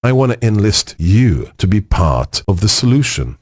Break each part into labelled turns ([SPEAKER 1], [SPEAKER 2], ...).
[SPEAKER 1] I want to enlist you to be part of the solution.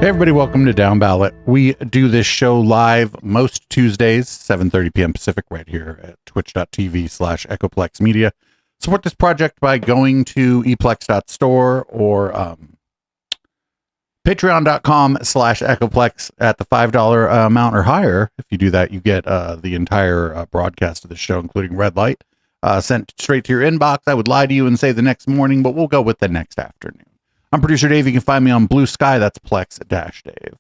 [SPEAKER 2] Hey everybody, welcome to Downballot. We do this show live most Tuesdays, 7:30 p.m. Pacific, right here at twitch.tv/Echoplex Media. Support this project by going to eplex.store or patreon.com/Echoplex at the $5 amount or higher. If you do that, you get the entire broadcast of the show, including red light, sent straight to your inbox. I would lie to you and say the next morning, but we'll go with the next afternoon. I'm producer Dave. You can find me on Blue Sky. That's Plex-Dave.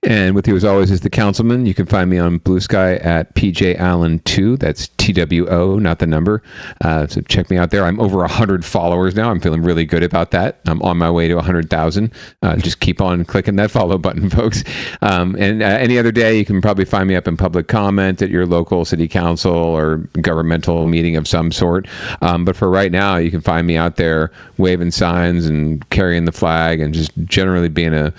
[SPEAKER 3] And with you, as always, is the Councilman. You can find me on Blue Sky at PJ Allen 2. That's TWO, not the number. So check me out there. I'm over 100 followers now. I'm feeling really good about that. I'm on my way to 100,000. Just keep on clicking that follow button, folks. And any other day, you can probably find me up in public comment at your local city council or governmental meeting of some sort. But for right now, you can find me out there waving signs and carrying the flag and just generally being a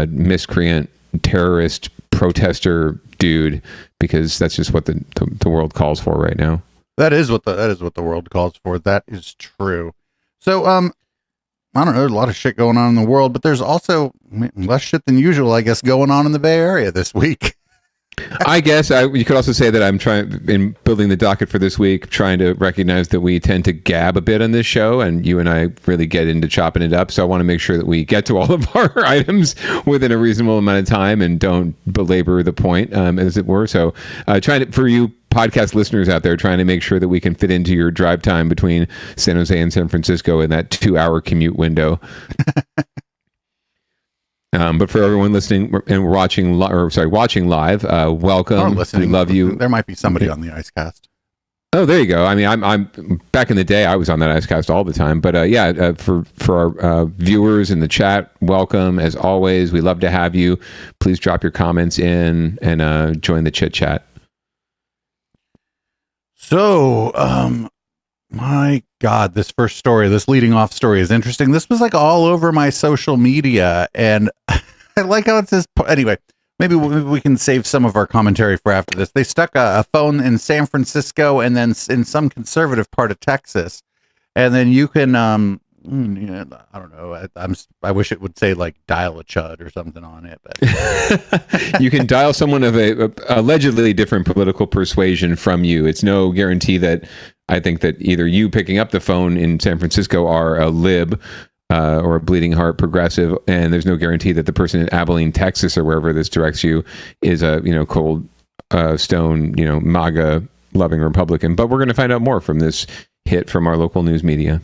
[SPEAKER 3] miscreant, terrorist, protester dude, because that's just what the world calls for right now.
[SPEAKER 2] That is what the world calls for. That is true. So, I don't know, there's a lot of shit going on in the world, but there's also less shit than usual, I guess, going on in the Bay Area this week.
[SPEAKER 3] I guess you could also say that I'm in building the docket for this week, trying to recognize that we tend to gab a bit on this show, and you and I really get into chopping it up. So I want to make sure that we get to all of our items within a reasonable amount of time and don't belabor the point, as it were. So for you podcast listeners out there, trying to make sure that we can fit into your drive time between San Jose and San Francisco in that 2-hour commute window. But for everyone listening and watching live, welcome. We love you.
[SPEAKER 2] There might be somebody on the Icecast.
[SPEAKER 3] Oh, there you go. I mean, I'm back in the day, I was on that Icecast all the time. But for our viewers in the chat, welcome as always. We love to have you. Please drop your comments in and join the chit chat. So, my God, this leading off story is interesting. This was like all over my social media, and I like how it says, anyway, maybe we can save some of our commentary for after this. They stuck a phone in San Francisco and then in some conservative part of Texas. And then you can, I don't know. I wish it would say like dial a chud or something on it. But you can dial someone of a allegedly different political persuasion from you. It's no guarantee that I think that either you picking up the phone in San Francisco are a lib or a bleeding heart progressive, and there's no guarantee that the person in Abilene, Texas, or wherever this directs you is a cold stone MAGA loving Republican. But we're going to find out more from this hit from our local news media.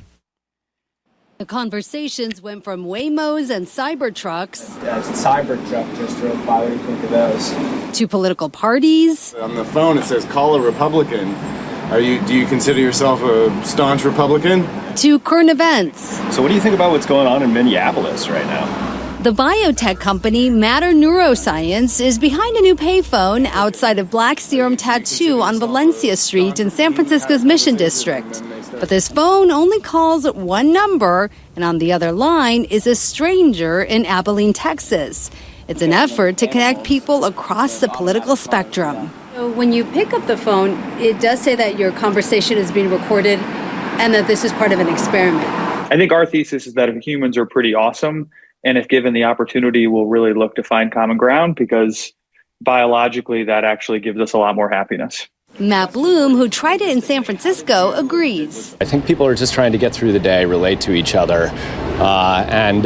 [SPEAKER 4] The conversations went from Waymos and Cybertrucks.
[SPEAKER 5] Yeah, it's a Cybertruck just drove by. What do you think of those?
[SPEAKER 4] To political parties.
[SPEAKER 6] On the phone it says call a Republican. Do you consider yourself a staunch Republican?
[SPEAKER 4] To current events.
[SPEAKER 5] So what do you think about what's going on in Minneapolis right now?
[SPEAKER 4] The biotech company Matter Neuroscience is behind a new payphone outside of Black Serum Tattoo on Valencia Street in San Francisco's Mission District. But this phone only calls one number, and on the other line is a stranger in Abilene, Texas. It's an effort to connect people across the political spectrum. So when you pick up the phone, it does say that your conversation is being recorded and that this is part of an experiment.
[SPEAKER 7] I think our thesis is that humans are pretty awesome, and if given the opportunity, we'll really look to find common ground, because biologically that actually gives us a lot more happiness.
[SPEAKER 4] Matt Bloom, who tried it in San Francisco, agrees.
[SPEAKER 5] I think people are just trying to get through the day, relate to each other, and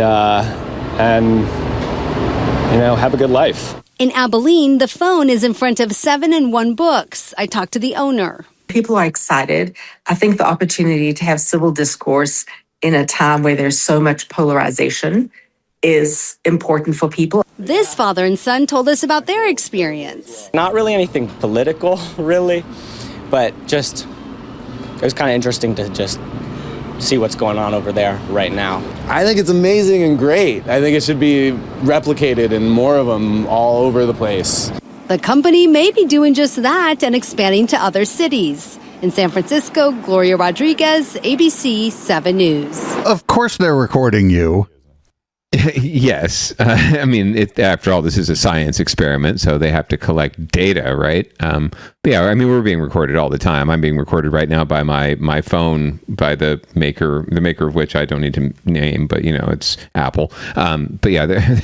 [SPEAKER 5] have a good life.
[SPEAKER 4] In Abilene, the phone is in front of 7 and 1 Books. I talked to the owner.
[SPEAKER 8] People are excited. I think the opportunity to have civil discourse in a time where there's so much polarization is important for people.
[SPEAKER 4] This father and son told us about their experience.
[SPEAKER 9] Not really anything political, really, but just it was kind of interesting to just see what's going on over there right now.
[SPEAKER 10] I think it's amazing and great. I think it should be replicated and more of them all over the place.
[SPEAKER 4] The company may be doing just that and expanding to other cities. In San Francisco, Gloria Rodriguez, ABC 7 News.
[SPEAKER 2] Of course they're recording you.
[SPEAKER 3] Yes. I mean, after all, this is a science experiment, so they have to collect data, right? But yeah, I mean, we're being recorded all the time. I'm being recorded right now by my phone, by the maker of which I don't need to name, but it's Apple. But yeah,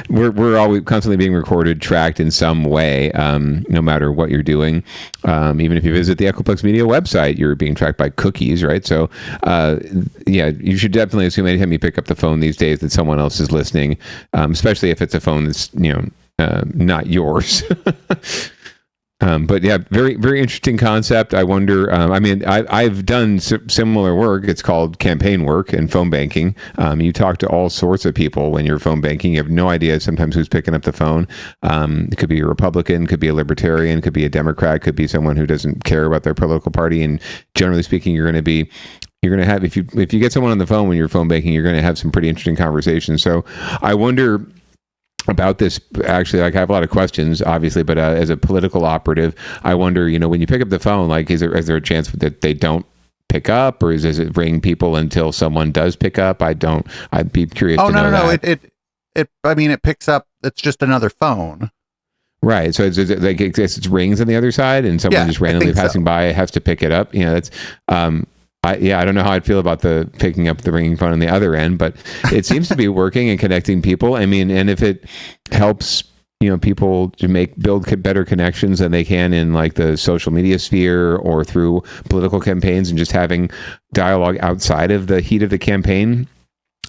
[SPEAKER 3] we're always constantly being recorded, tracked in some way, no matter what you're doing. Even if you visit the Echoplex Media website, you're being tracked by cookies, right? So, yeah, you should definitely assume anytime you pick up the phone these days that someone else is listening, especially if it's a phone that's not yours. But yeah, very, very interesting concept. I wonder, I've done similar work. It's called campaign work and phone banking. You talk to all sorts of people when you're phone banking. You have no idea sometimes who's picking up the phone. It could be a Republican, could be a Libertarian, could be a Democrat, could be someone who doesn't care about their political party. And generally speaking, you're going to have, if you get someone on the phone when you're phone banking, you're going to have some pretty interesting conversations. So I wonder about this. Actually, I have a lot of questions, obviously, but as a political operative, I wonder, when you pick up the phone, is there a chance that they don't pick up, or does it ring people until someone does pick up? I'd be curious to know that.
[SPEAKER 2] It picks up. It's just another phone.
[SPEAKER 3] Right. So it's like it's rings on the other side, and someone just randomly passing by has to pick it up. You know, that's I don't know how I'd feel about the picking up the ringing phone on the other end, but it seems to be working and connecting people. I mean, and if it helps, you know, people to build better connections than they can in like the social media sphere or through political campaigns and just having dialogue outside of the heat of the campaign,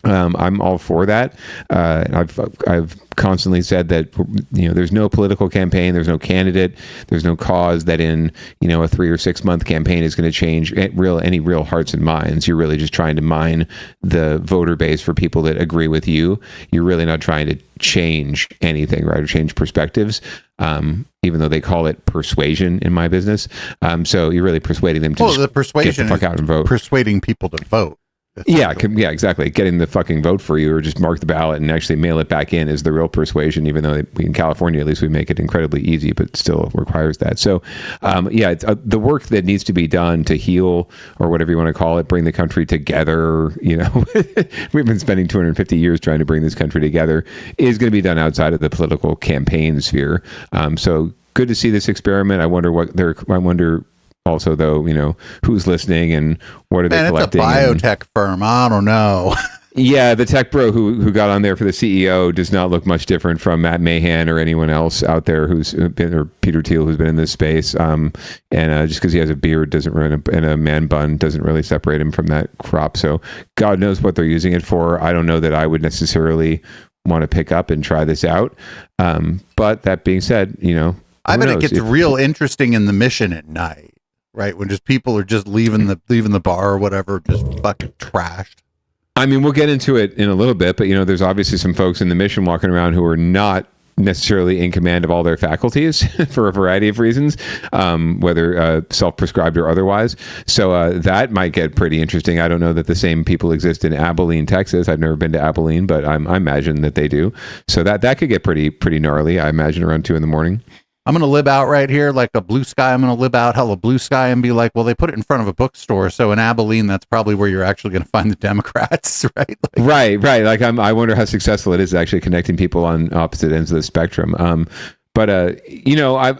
[SPEAKER 3] I'm all for that. I've constantly said that, you know, there's no political campaign, there's no candidate, there's no cause that in, you know, a 3 or 6 month campaign is going to change any real hearts and minds. You're really just trying to mine the voter base for people that agree with you. You're really not trying to change anything, right? Or change perspectives. Even though they call it persuasion in my business. So you're really persuading them to
[SPEAKER 2] the persuasion
[SPEAKER 3] get the fuck out and vote.
[SPEAKER 2] Persuading people to vote.
[SPEAKER 3] Yeah, exactly. Getting the fucking vote for you, or just mark the ballot and actually mail it back in, is the real persuasion, even though in California, at least, we make it incredibly easy, but still requires that. So, it's the work that needs to be done to heal, or whatever you want to call it, bring the country together. You know, we've been spending 250 years trying to bring this country together, is going to be done outside of the political campaign sphere. So good to see this experiment. I wonder also, though, you know, who's listening and what are they collecting?
[SPEAKER 2] It's a biotech firm. I don't know.
[SPEAKER 3] Yeah, the tech bro who got on there for the CEO does not look much different from Matt Mahan or anyone else out there who's been, or Peter Thiel, who's been in this space. And just because he has a beard and a man bun doesn't really separate him from that crop. So God knows what they're using it for. I don't know that I would necessarily want to pick up and try this out. But that being said, you know,
[SPEAKER 2] I bet it gets real interesting in the Mission at night. Right, when just people are just leaving the bar or whatever, just fucking trashed.
[SPEAKER 3] I mean, we'll get into it in a little bit, but you know, there's obviously some folks in the Mission walking around who are not necessarily in command of all their faculties for a variety of reasons, whether self-prescribed or otherwise. So that might get pretty interesting. I don't know that the same people exist in Abilene, Texas. I've never been to Abilene, but I imagine that they do. So that could get pretty gnarly. I imagine around 2 a.m.
[SPEAKER 2] I'm going to lib out right here like a blue sky. I'm going to lib out hella blue sky and be like, well, they put it in front of a bookstore. So in Abilene, that's probably where you're actually going to find the Democrats, right?
[SPEAKER 3] Right. Like I wonder how successful it is actually connecting people on opposite ends of the spectrum. You know,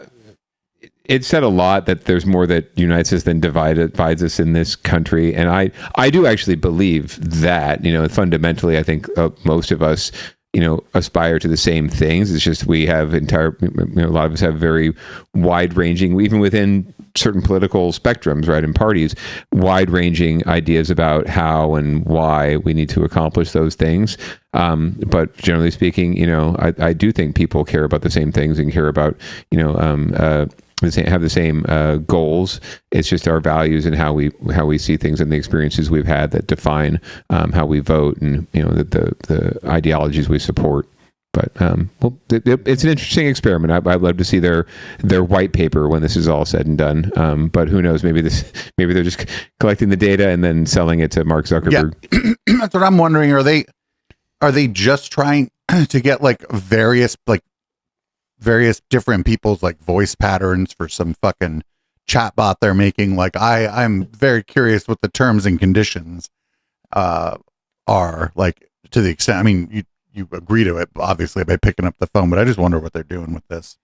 [SPEAKER 3] it said a lot that there's more that unites us than divides us in this country. And I do actually believe that, you know, fundamentally, I think most of us, you know, aspire to the same things. It's just we have a lot of us have very wide-ranging, even within certain political spectrums, right, and parties, wide-ranging ideas about how and why we need to accomplish those things. But generally speaking, you know, I do think people care about the same things and care about, you know, have the same goals. It's just our values and how we see things and the experiences we've had that define how we vote and, you know, the ideologies we support. But it's an interesting experiment. I'd love to see their white paper when this is all said and done. But who knows? Maybe they're just collecting the data and then selling it to Mark Zuckerberg.
[SPEAKER 2] Yeah. That's what I'm wondering. Are they just trying to get like various different people's like voice patterns for some fucking chatbot they're making? Like I'm very curious what the terms and conditions are, like, to the extent, I mean, you agree to it obviously by picking up the phone, but I just wonder what they're doing with this.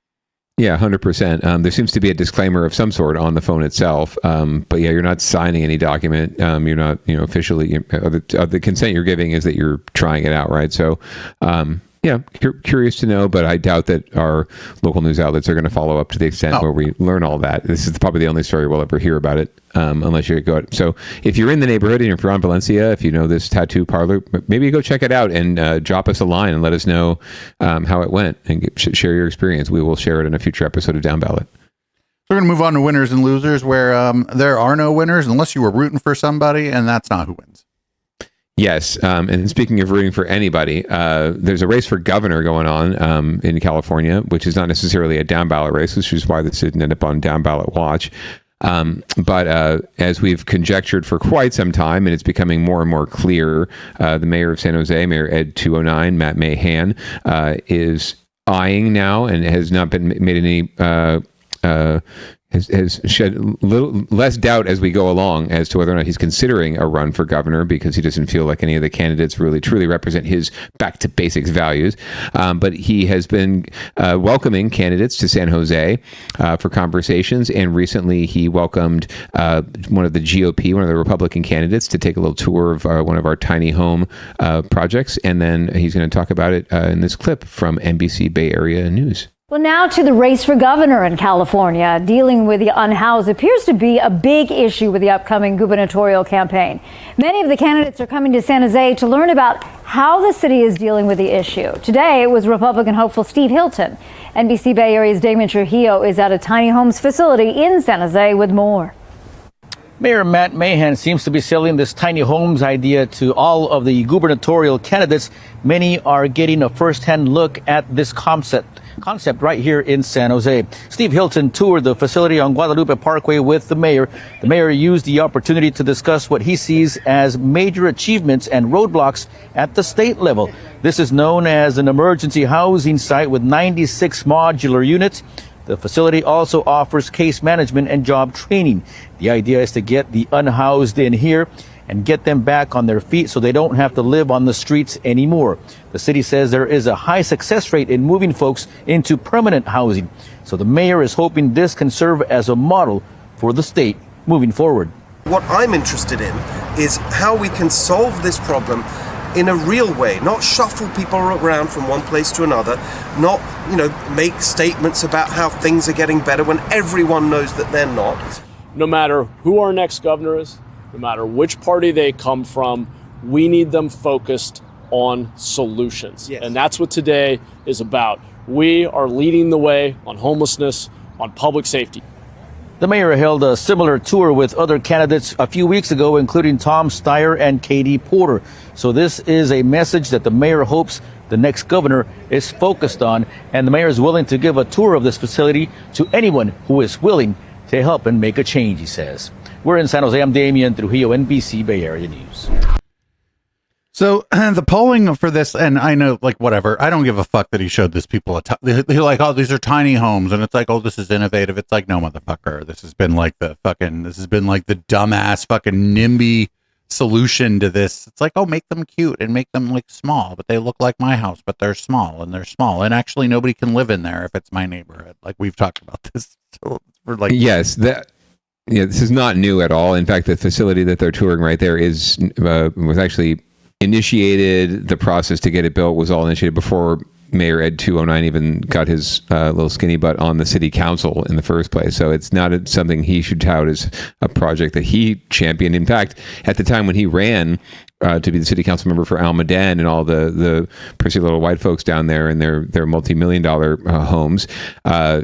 [SPEAKER 3] Yeah, 100%. There seems to be a disclaimer of some sort on the phone itself. But yeah, you're not signing any document. You're not, you know, officially, the consent you're giving is that you're trying it out, right? So, yeah, curious to know, but I doubt that our local news outlets are going to follow up to the extent where we learn all that. This is probably the only story we'll ever hear about it, unless you go. So if you're in the neighborhood and if you're on Valencia, if you know this tattoo parlor, maybe go check it out and drop us a line and let us know how it went and share your experience. We will share it in a future episode of Downballot.
[SPEAKER 2] So we're going to move on to winners and losers, where there are no winners unless you were rooting for somebody, and that's not who wins.
[SPEAKER 3] Yes. And speaking of rooting for anybody, there's a race for governor going on in California, which is not necessarily a down ballot race, which is why this didn't end up on Down Ballot Watch. But as we've conjectured for quite some time, and it's becoming more and more clear, the mayor of San Jose, Mayor Ed 209, Matt Mahan, is eyeing now and has not been made any has shed little less doubt as we go along as to whether or not he's considering a run for governor, because he doesn't feel like any of the candidates really truly represent his back to basics values. But he has been welcoming candidates to San Jose for conversations, and recently he welcomed one of the GOP, one of the Republican candidates, to take a little tour of one of our tiny home projects, and then he's going to talk about it in this clip from NBC Bay Area News.
[SPEAKER 11] Well, now to the race for governor in California. Dealing with the unhoused appears to be a big issue with the upcoming gubernatorial campaign. Many of the candidates are coming to San Jose to learn about how the city is dealing with the issue. Today, it was Republican hopeful Steve Hilton. NBC Bay Area's Damon Trujillo is at a tiny homes facility in San Jose with more.
[SPEAKER 12] Mayor Matt Mahan seems to be selling this tiny homes idea to all of the gubernatorial candidates. Many are getting a first-hand look at this concept right here in San Jose. Steve Hilton toured the facility on Guadalupe Parkway with the mayor. The mayor used the opportunity to discuss what he sees as major achievements and roadblocks at the state level. This is known as an emergency housing site with 96 modular units. The facility also offers case management and job training. The idea is to get the unhoused in here and get them back on their feet so they don't have to live on the streets anymore. The city says there is a high success rate in moving folks into permanent housing. So the mayor is hoping this can serve as a model for the state moving forward.
[SPEAKER 13] What I'm interested in is how we can solve this problem in a real way, not shuffle people around from one place to another, not, make statements about how things are getting better when everyone knows that they're not.
[SPEAKER 14] No matter who our next governor is, no matter which party they come from, we need them focused on solutions. Yes. And that's what today is about. We are leading the way on homelessness, on public safety.
[SPEAKER 12] The mayor held a similar tour with other candidates a few weeks ago, including Tom Steyer and Katie Porter. So this is a message that the mayor hopes the next governor is focused on, and the mayor is willing to give a tour of this facility to anyone who is willing to help and make a change, he says. We're in San Jose. I'm Damian Trujillo, NBC Bay Area News.
[SPEAKER 2] So the polling for this, and I know, whatever, I don't give a fuck that he showed this people they're like, oh, these are tiny homes, and it's like, oh, this is innovative. It's like, no, motherfucker, this has been like the dumbass fucking NIMBY solution to this. It's like, oh, make them cute and make them small, but they look like my house, but they're small, and actually nobody can live in there if it's my neighborhood. Like, we've talked about this for
[SPEAKER 3] yes, this is not new at all. In fact, the facility that they're touring right there was actually initiated. The process to get it built was all initiated before Mayor Ed 209 even got his little skinny butt on the city council in the first place. So it's not something he should tout as a project that he championed. In fact, at the time when he ran to be the city council member for Almaden and all the prissy little white folks down there in their multi-million-dollar homes,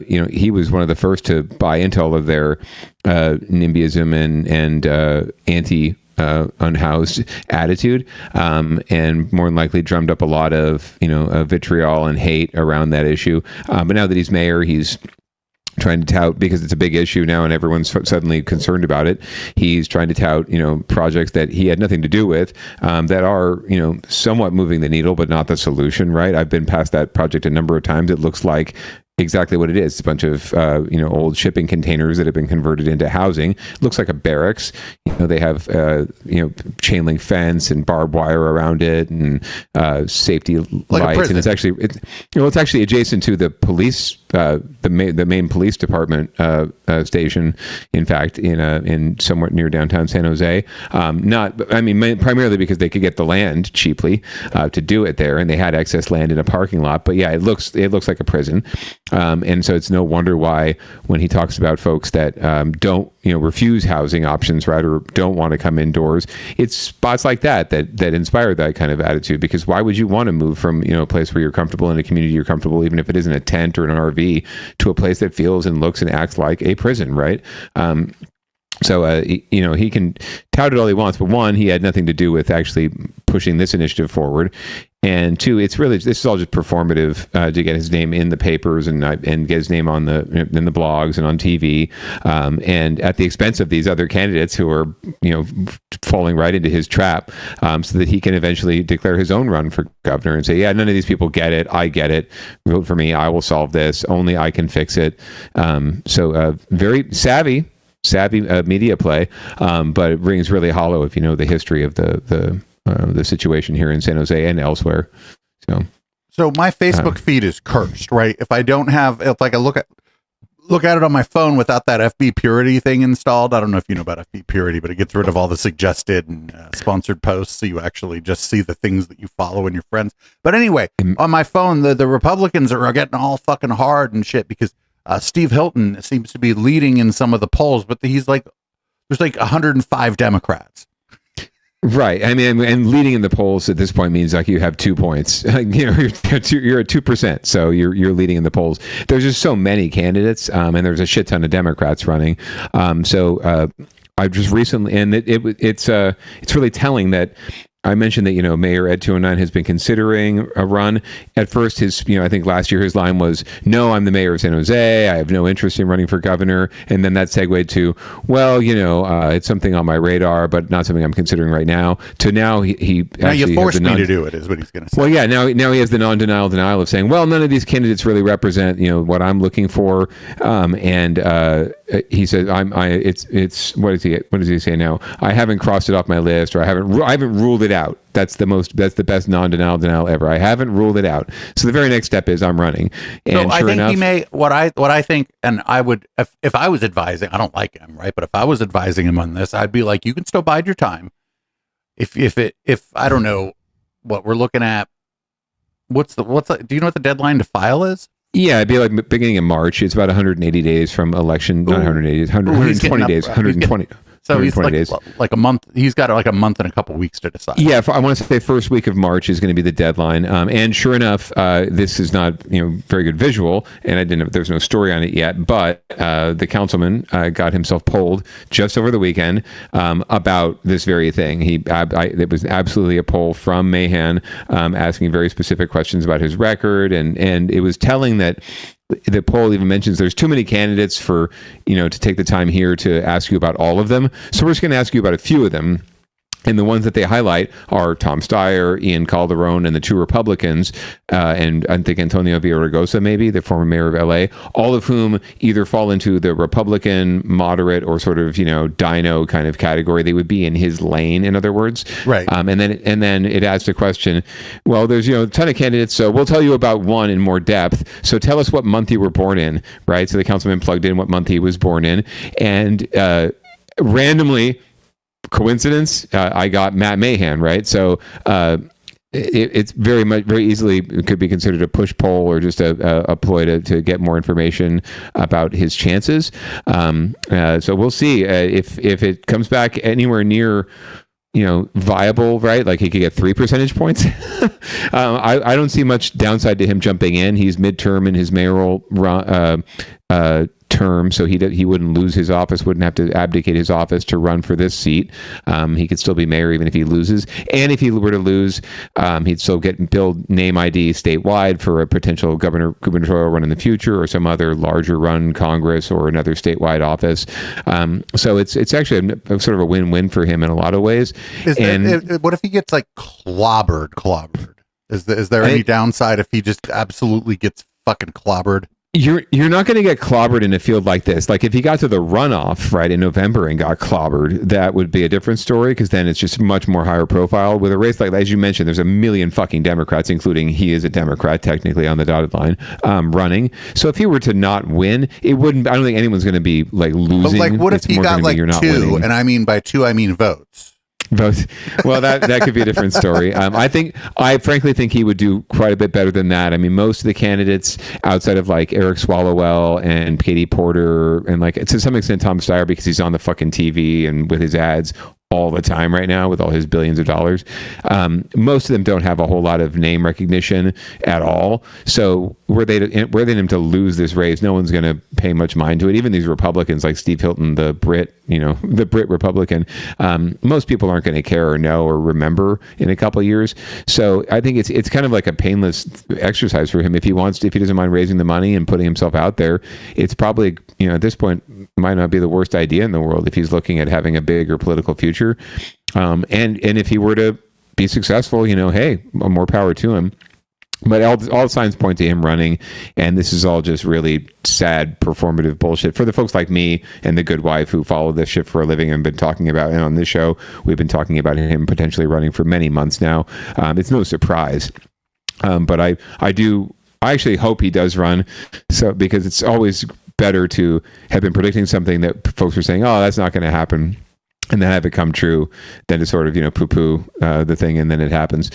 [SPEAKER 3] he was one of the first to buy into all of their NIMBYism and anti unhoused attitude, and more than likely drummed up a lot of vitriol and hate around that issue. But now that he's mayor, he's trying to tout, because it's a big issue now and everyone's suddenly concerned about it. He's trying to tout, projects that he had nothing to do with, that are, somewhat moving the needle, but not the solution, right? I've been past that project a number of times. It looks like exactly what it is. It's a bunch of old shipping containers that have been converted into housing. It looks like a barracks. They have chain link fence and barbed wire around it and safety lights. And it's actually adjacent to the police, the main police department station. In fact, in somewhere near downtown San Jose. Primarily because they could get the land cheaply to do it there, and they had excess land in a parking lot. But yeah, it looks like a prison. And so it's no wonder why when he talks about folks that don't refuse housing options, right, or don't want to come indoors, it's spots like that inspire that kind of attitude. Because why would you want to move from a place where you're comfortable, in a community you're comfortable, even if it isn't a tent or an RV, to a place that feels and looks and acts like a prison, right? So, he can tout it all he wants, but one, he had nothing to do with actually pushing this initiative forward. And two, this is all just performative to get his name in the papers and get his name in the blogs and on TV, and at the expense of these other candidates who are falling right into his trap, so that he can eventually declare his own run for governor and say, yeah, none of these people get it. I get it. Vote for me. I will solve this. Only I can fix it. So very savvy media play, but it rings really hollow if you know the history of the situation here in San Jose and elsewhere. So
[SPEAKER 2] my Facebook feed is cursed, right? If I look at it on my phone without that FB Purity thing installed. I don't know if you know about FB Purity, but it gets rid of all the suggested and sponsored posts, so you actually just see the things that you follow and your friends. But anyway, on my phone, the Republicans are getting all fucking hard and shit because Steve Hilton seems to be leading in some of the polls, but there's like 105 Democrats.
[SPEAKER 3] Right. I mean, and leading in the polls at this point means like you have 2 points. You're at 2%, so you're leading in the polls. There's just so many candidates, and there's a shit ton of Democrats running. So I just recently, and it's really telling that. I mentioned that, Mayor Ed 209 has been considering a run. At first, I think last year his line was, no, I'm the mayor of San Jose. I have no interest in running for governor. And then that segued to, well, it's something on my radar, but not something I'm considering right now. To now, he
[SPEAKER 2] now you forced me to do it, is what he's going to say.
[SPEAKER 3] Well, yeah, now he has the denial of saying, well, none of these candidates really represent, what I'm looking for. And he says, what does he say now? I haven't crossed it off my list, or I haven't ruled it out. That's the best denial ever. I haven't ruled it out. So the very next step is I'm running. And
[SPEAKER 2] so I think he may, what I think, and I would, if I was advising, I don't like him, right? But if I was advising him on this, I'd be like, you can still bide your time. If I don't know what we're looking at, do you know what the deadline to file is?
[SPEAKER 3] Yeah, it'd be like beginning of March. It's about 180 days from election. Not 180 days, 120 days. 120.
[SPEAKER 2] So he's like a month. He's got like a month and a couple weeks to decide.
[SPEAKER 3] Yeah, I want to say first week of March is going to be the deadline. And sure enough, this is not very good visual, and there's no story on it yet. But the councilman got himself polled just over the weekend about this very thing. It was absolutely a poll from Mahan asking very specific questions about his record, and it was telling that. The poll even mentions there's too many candidates for, to take the time here to ask you about all of them. So we're just going to ask you about a few of them. And the ones that they highlight are Tom Steyer, Ian Calderon, and the two Republicans, and I think Antonio Villaraigosa, maybe, the former mayor of LA, all of whom either fall into the Republican, moderate, or sort of, dino kind of category. They would be in his lane, in other words.
[SPEAKER 2] Right.
[SPEAKER 3] And then it asks the question, well, there's, a ton of candidates, so we'll tell you about one in more depth. So tell us what month you were born in, right? So the councilman plugged in what month he was born in, and randomly, coincidence, I got Matt Mahan, right? So it's very easily, it could be considered a push poll or just a ploy to get more information about his chances. So we'll see if it comes back anywhere near viable, right? Like he could get 3 percentage points. I don't see much downside to him jumping in. He's midterm in his mayoral term, so he wouldn't lose his office, wouldn't have to abdicate his office to run for this seat. He could still be mayor even if he loses. And if he were to lose, he'd still build name ID statewide for a potential gubernatorial run in the future, or some other larger run, Congress, or another statewide office. So it's actually a sort of a win-win for him in a lot of ways.
[SPEAKER 2] What if he gets like clobbered? Is there any downside if he just absolutely gets fucking clobbered?
[SPEAKER 3] You're not going to get clobbered in a field like this. Like if he got to the runoff right in November and got clobbered, that would be a different story, because then it's just much more higher profile. With a race like, as you mentioned, there's a million fucking Democrats, including he is a Democrat technically on the dotted line, running. So if he were to not win, it wouldn't. I don't think anyone's going to be like losing.
[SPEAKER 2] But like, what if he got like 2? And I mean by 2, I mean votes.
[SPEAKER 3] Both. Well, that could be a different story. I frankly think he would do quite a bit better than that. I mean, most of the candidates outside of like Eric Swalwell and Katie Porter and like to some extent Tom Steyer, because he's on the fucking TV and with his ads, all the time right now with all his billions of dollars. Most of them don't have a whole lot of name recognition at all. So were they him to lose this race, no one's going to pay much mind to it. Even these Republicans like Steve Hilton, the Brit Republican, most people aren't going to care or know or remember in a couple of years. So I think it's kind of like a painless exercise for him. If he doesn't mind raising the money and putting himself out there, it's probably, at this point, might not be the worst idea in the world if he's looking at having a bigger political future. And if he were to be successful, hey, more power to him. But all signs point to him running, and this is all just really sad performative bullshit for the folks like me and the good wife who follow this shit for a living and been talking about it on this show. We've been talking about him potentially running for many months now. It's no surprise, but I actually hope he does run, so because it's always better to have been predicting something that folks are saying, oh, that's not going to happen, and then have it come true, than to sort of, poo-poo the thing and then it happens.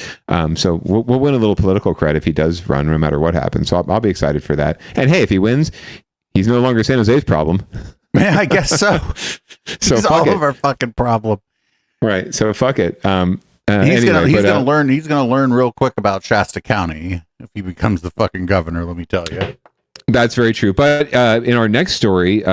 [SPEAKER 3] So we'll win a little political credit if he does run, no matter what happens. So I'll be excited for that. And hey, if he wins, he's no longer San Jose's problem.
[SPEAKER 2] Man, I guess so.
[SPEAKER 3] So
[SPEAKER 2] he's all of our fucking problem.
[SPEAKER 3] Right. So fuck it.
[SPEAKER 2] He's gonna learn. He's gonna learn real quick about Shasta County if he becomes the fucking governor. Let me tell you.
[SPEAKER 3] That's very true. But in our next story,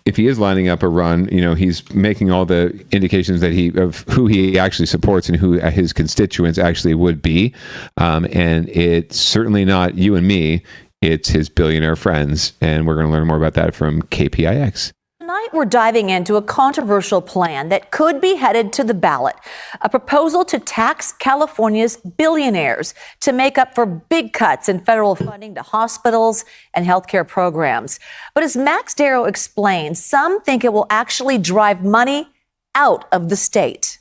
[SPEAKER 3] if he is lining up a run, he's making all the indications of who he actually supports and who his constituents actually would be. And it's certainly not you and me. It's his billionaire friends. And we're going to learn more about that from KPIX.
[SPEAKER 15] Tonight, we're diving into a controversial plan that could be headed to the ballot, a proposal to tax California's billionaires to make up for big cuts in federal funding to hospitals and healthcare programs. But as Max Darrow explains, some think it will actually drive money out of the state.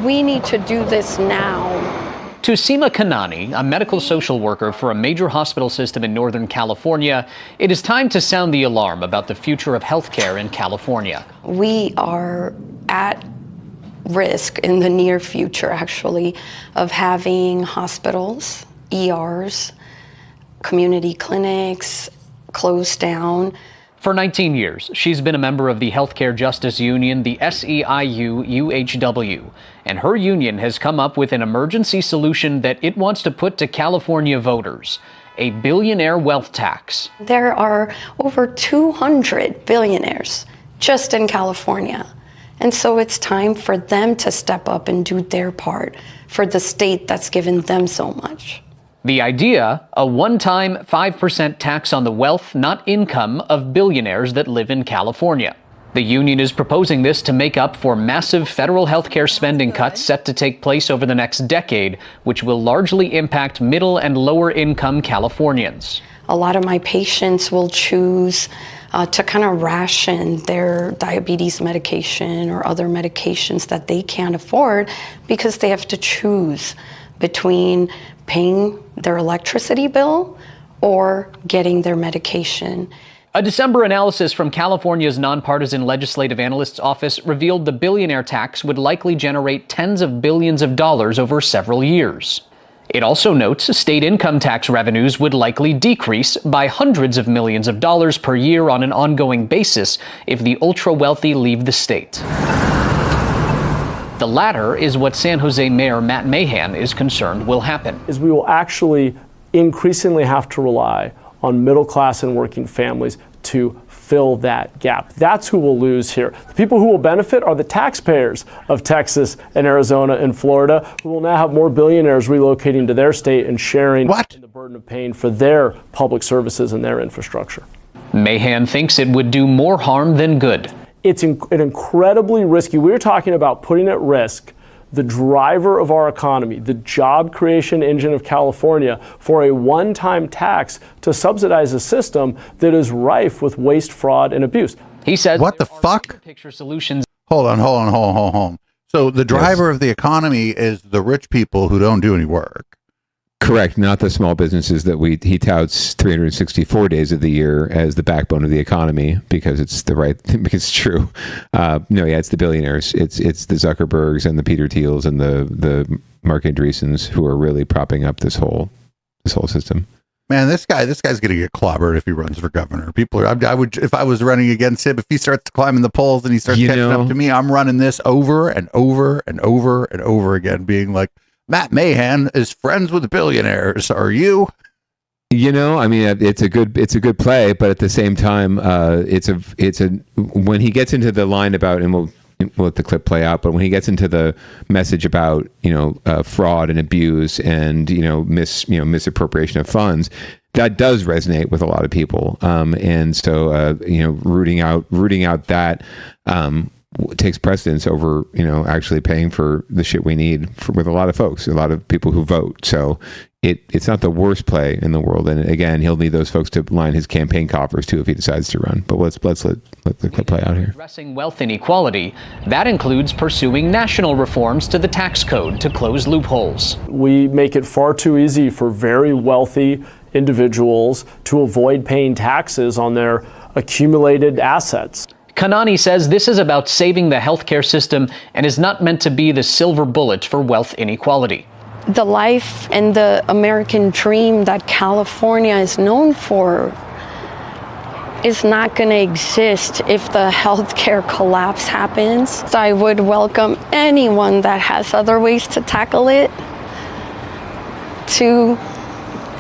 [SPEAKER 16] We need to do this now.
[SPEAKER 17] To Seema Kanani, a medical social worker for a major hospital system in Northern California, it is time to sound the alarm about the future of healthcare in California.
[SPEAKER 16] We are at risk in the near future, actually, of having hospitals, ERs, community clinics closed down.
[SPEAKER 17] For 19 years, she's been a member of the Healthcare Justice Union, the SEIU-UHW, and her union has come up with an emergency solution that it wants to put to California voters: a billionaire wealth tax.
[SPEAKER 16] There are over 200 billionaires just in California. And so it's time for them to step up and do their part for the state that's given them so much.
[SPEAKER 17] The idea, a one-time 5% tax on the wealth, not income, of billionaires that live in California. The union is proposing this to make up for massive federal healthcare spending cuts set to take place over the next decade, which will largely impact middle and lower income Californians.
[SPEAKER 16] A lot of my patients will choose to kind of ration their diabetes medication or other medications that they can't afford because they have to choose between paying their electricity bill or getting their medication.
[SPEAKER 17] A December analysis from California's nonpartisan legislative analyst's office revealed the billionaire tax would likely generate tens of billions of dollars over several years. It also notes state income tax revenues would likely decrease by hundreds of millions of dollars per year on an ongoing basis if the ultra-wealthy leave the state. The latter is what San Jose Mayor Matt Mahan is concerned will happen.
[SPEAKER 14] Is we will actually increasingly have to rely on middle class and working families to fill that gap. That's who will lose here. The people who will benefit are the taxpayers of Texas and Arizona and Florida, who will now have more billionaires relocating to their state and sharing in the burden of paying for their public services and their infrastructure.
[SPEAKER 17] Mahan thinks it would do more harm than good.
[SPEAKER 14] It's incredibly risky. We're talking about putting at risk the driver of our economy, the job creation engine of California, for a one-time tax to subsidize a system that is rife with waste, fraud, and abuse.
[SPEAKER 17] He says,
[SPEAKER 2] what the fuck?
[SPEAKER 17] Picture solutions.
[SPEAKER 2] Hold on. So the driver of the economy is the rich people who don't do any work.
[SPEAKER 3] Correct, not the small businesses that he touts 364 days of the year as the backbone of the economy because it's because it's true. It's the billionaires. It's the Zuckerbergs and the Peter Thiels and the Mark Andreessens who are really propping up this whole system.
[SPEAKER 2] Man, this guy's going to get clobbered if he runs for governor. People are, I would, if I was running against him, if he starts climbing the polls and he starts catching up to me, I'm running this over and over and over and over again, being like, Matt Mahan is friends with billionaires. Are you?
[SPEAKER 3] I mean, it's a good play, but at the same time, when he gets into the line about, and we'll let the clip play out, but when he gets into the message about fraud and abuse and misappropriation of funds, that does resonate with a lot of people, and so rooting out that takes precedence over actually paying for the shit we need with a lot of folks, a lot of people who vote. So it's not the worst play in the world, and again, he'll need those folks to line his campaign coffers too if he decides to run. But let's let the clip play out here.
[SPEAKER 17] Addressing wealth inequality, that includes pursuing national reforms to the tax code to close loopholes.
[SPEAKER 14] We make it far too easy for very wealthy individuals to avoid paying taxes on their accumulated assets.
[SPEAKER 17] Kanani says this is about saving the healthcare system and is not meant to be the silver bullet for wealth inequality.
[SPEAKER 16] The life and the American dream that California is known for is not going to exist if the healthcare collapse happens. So I would welcome anyone that has other ways to tackle it to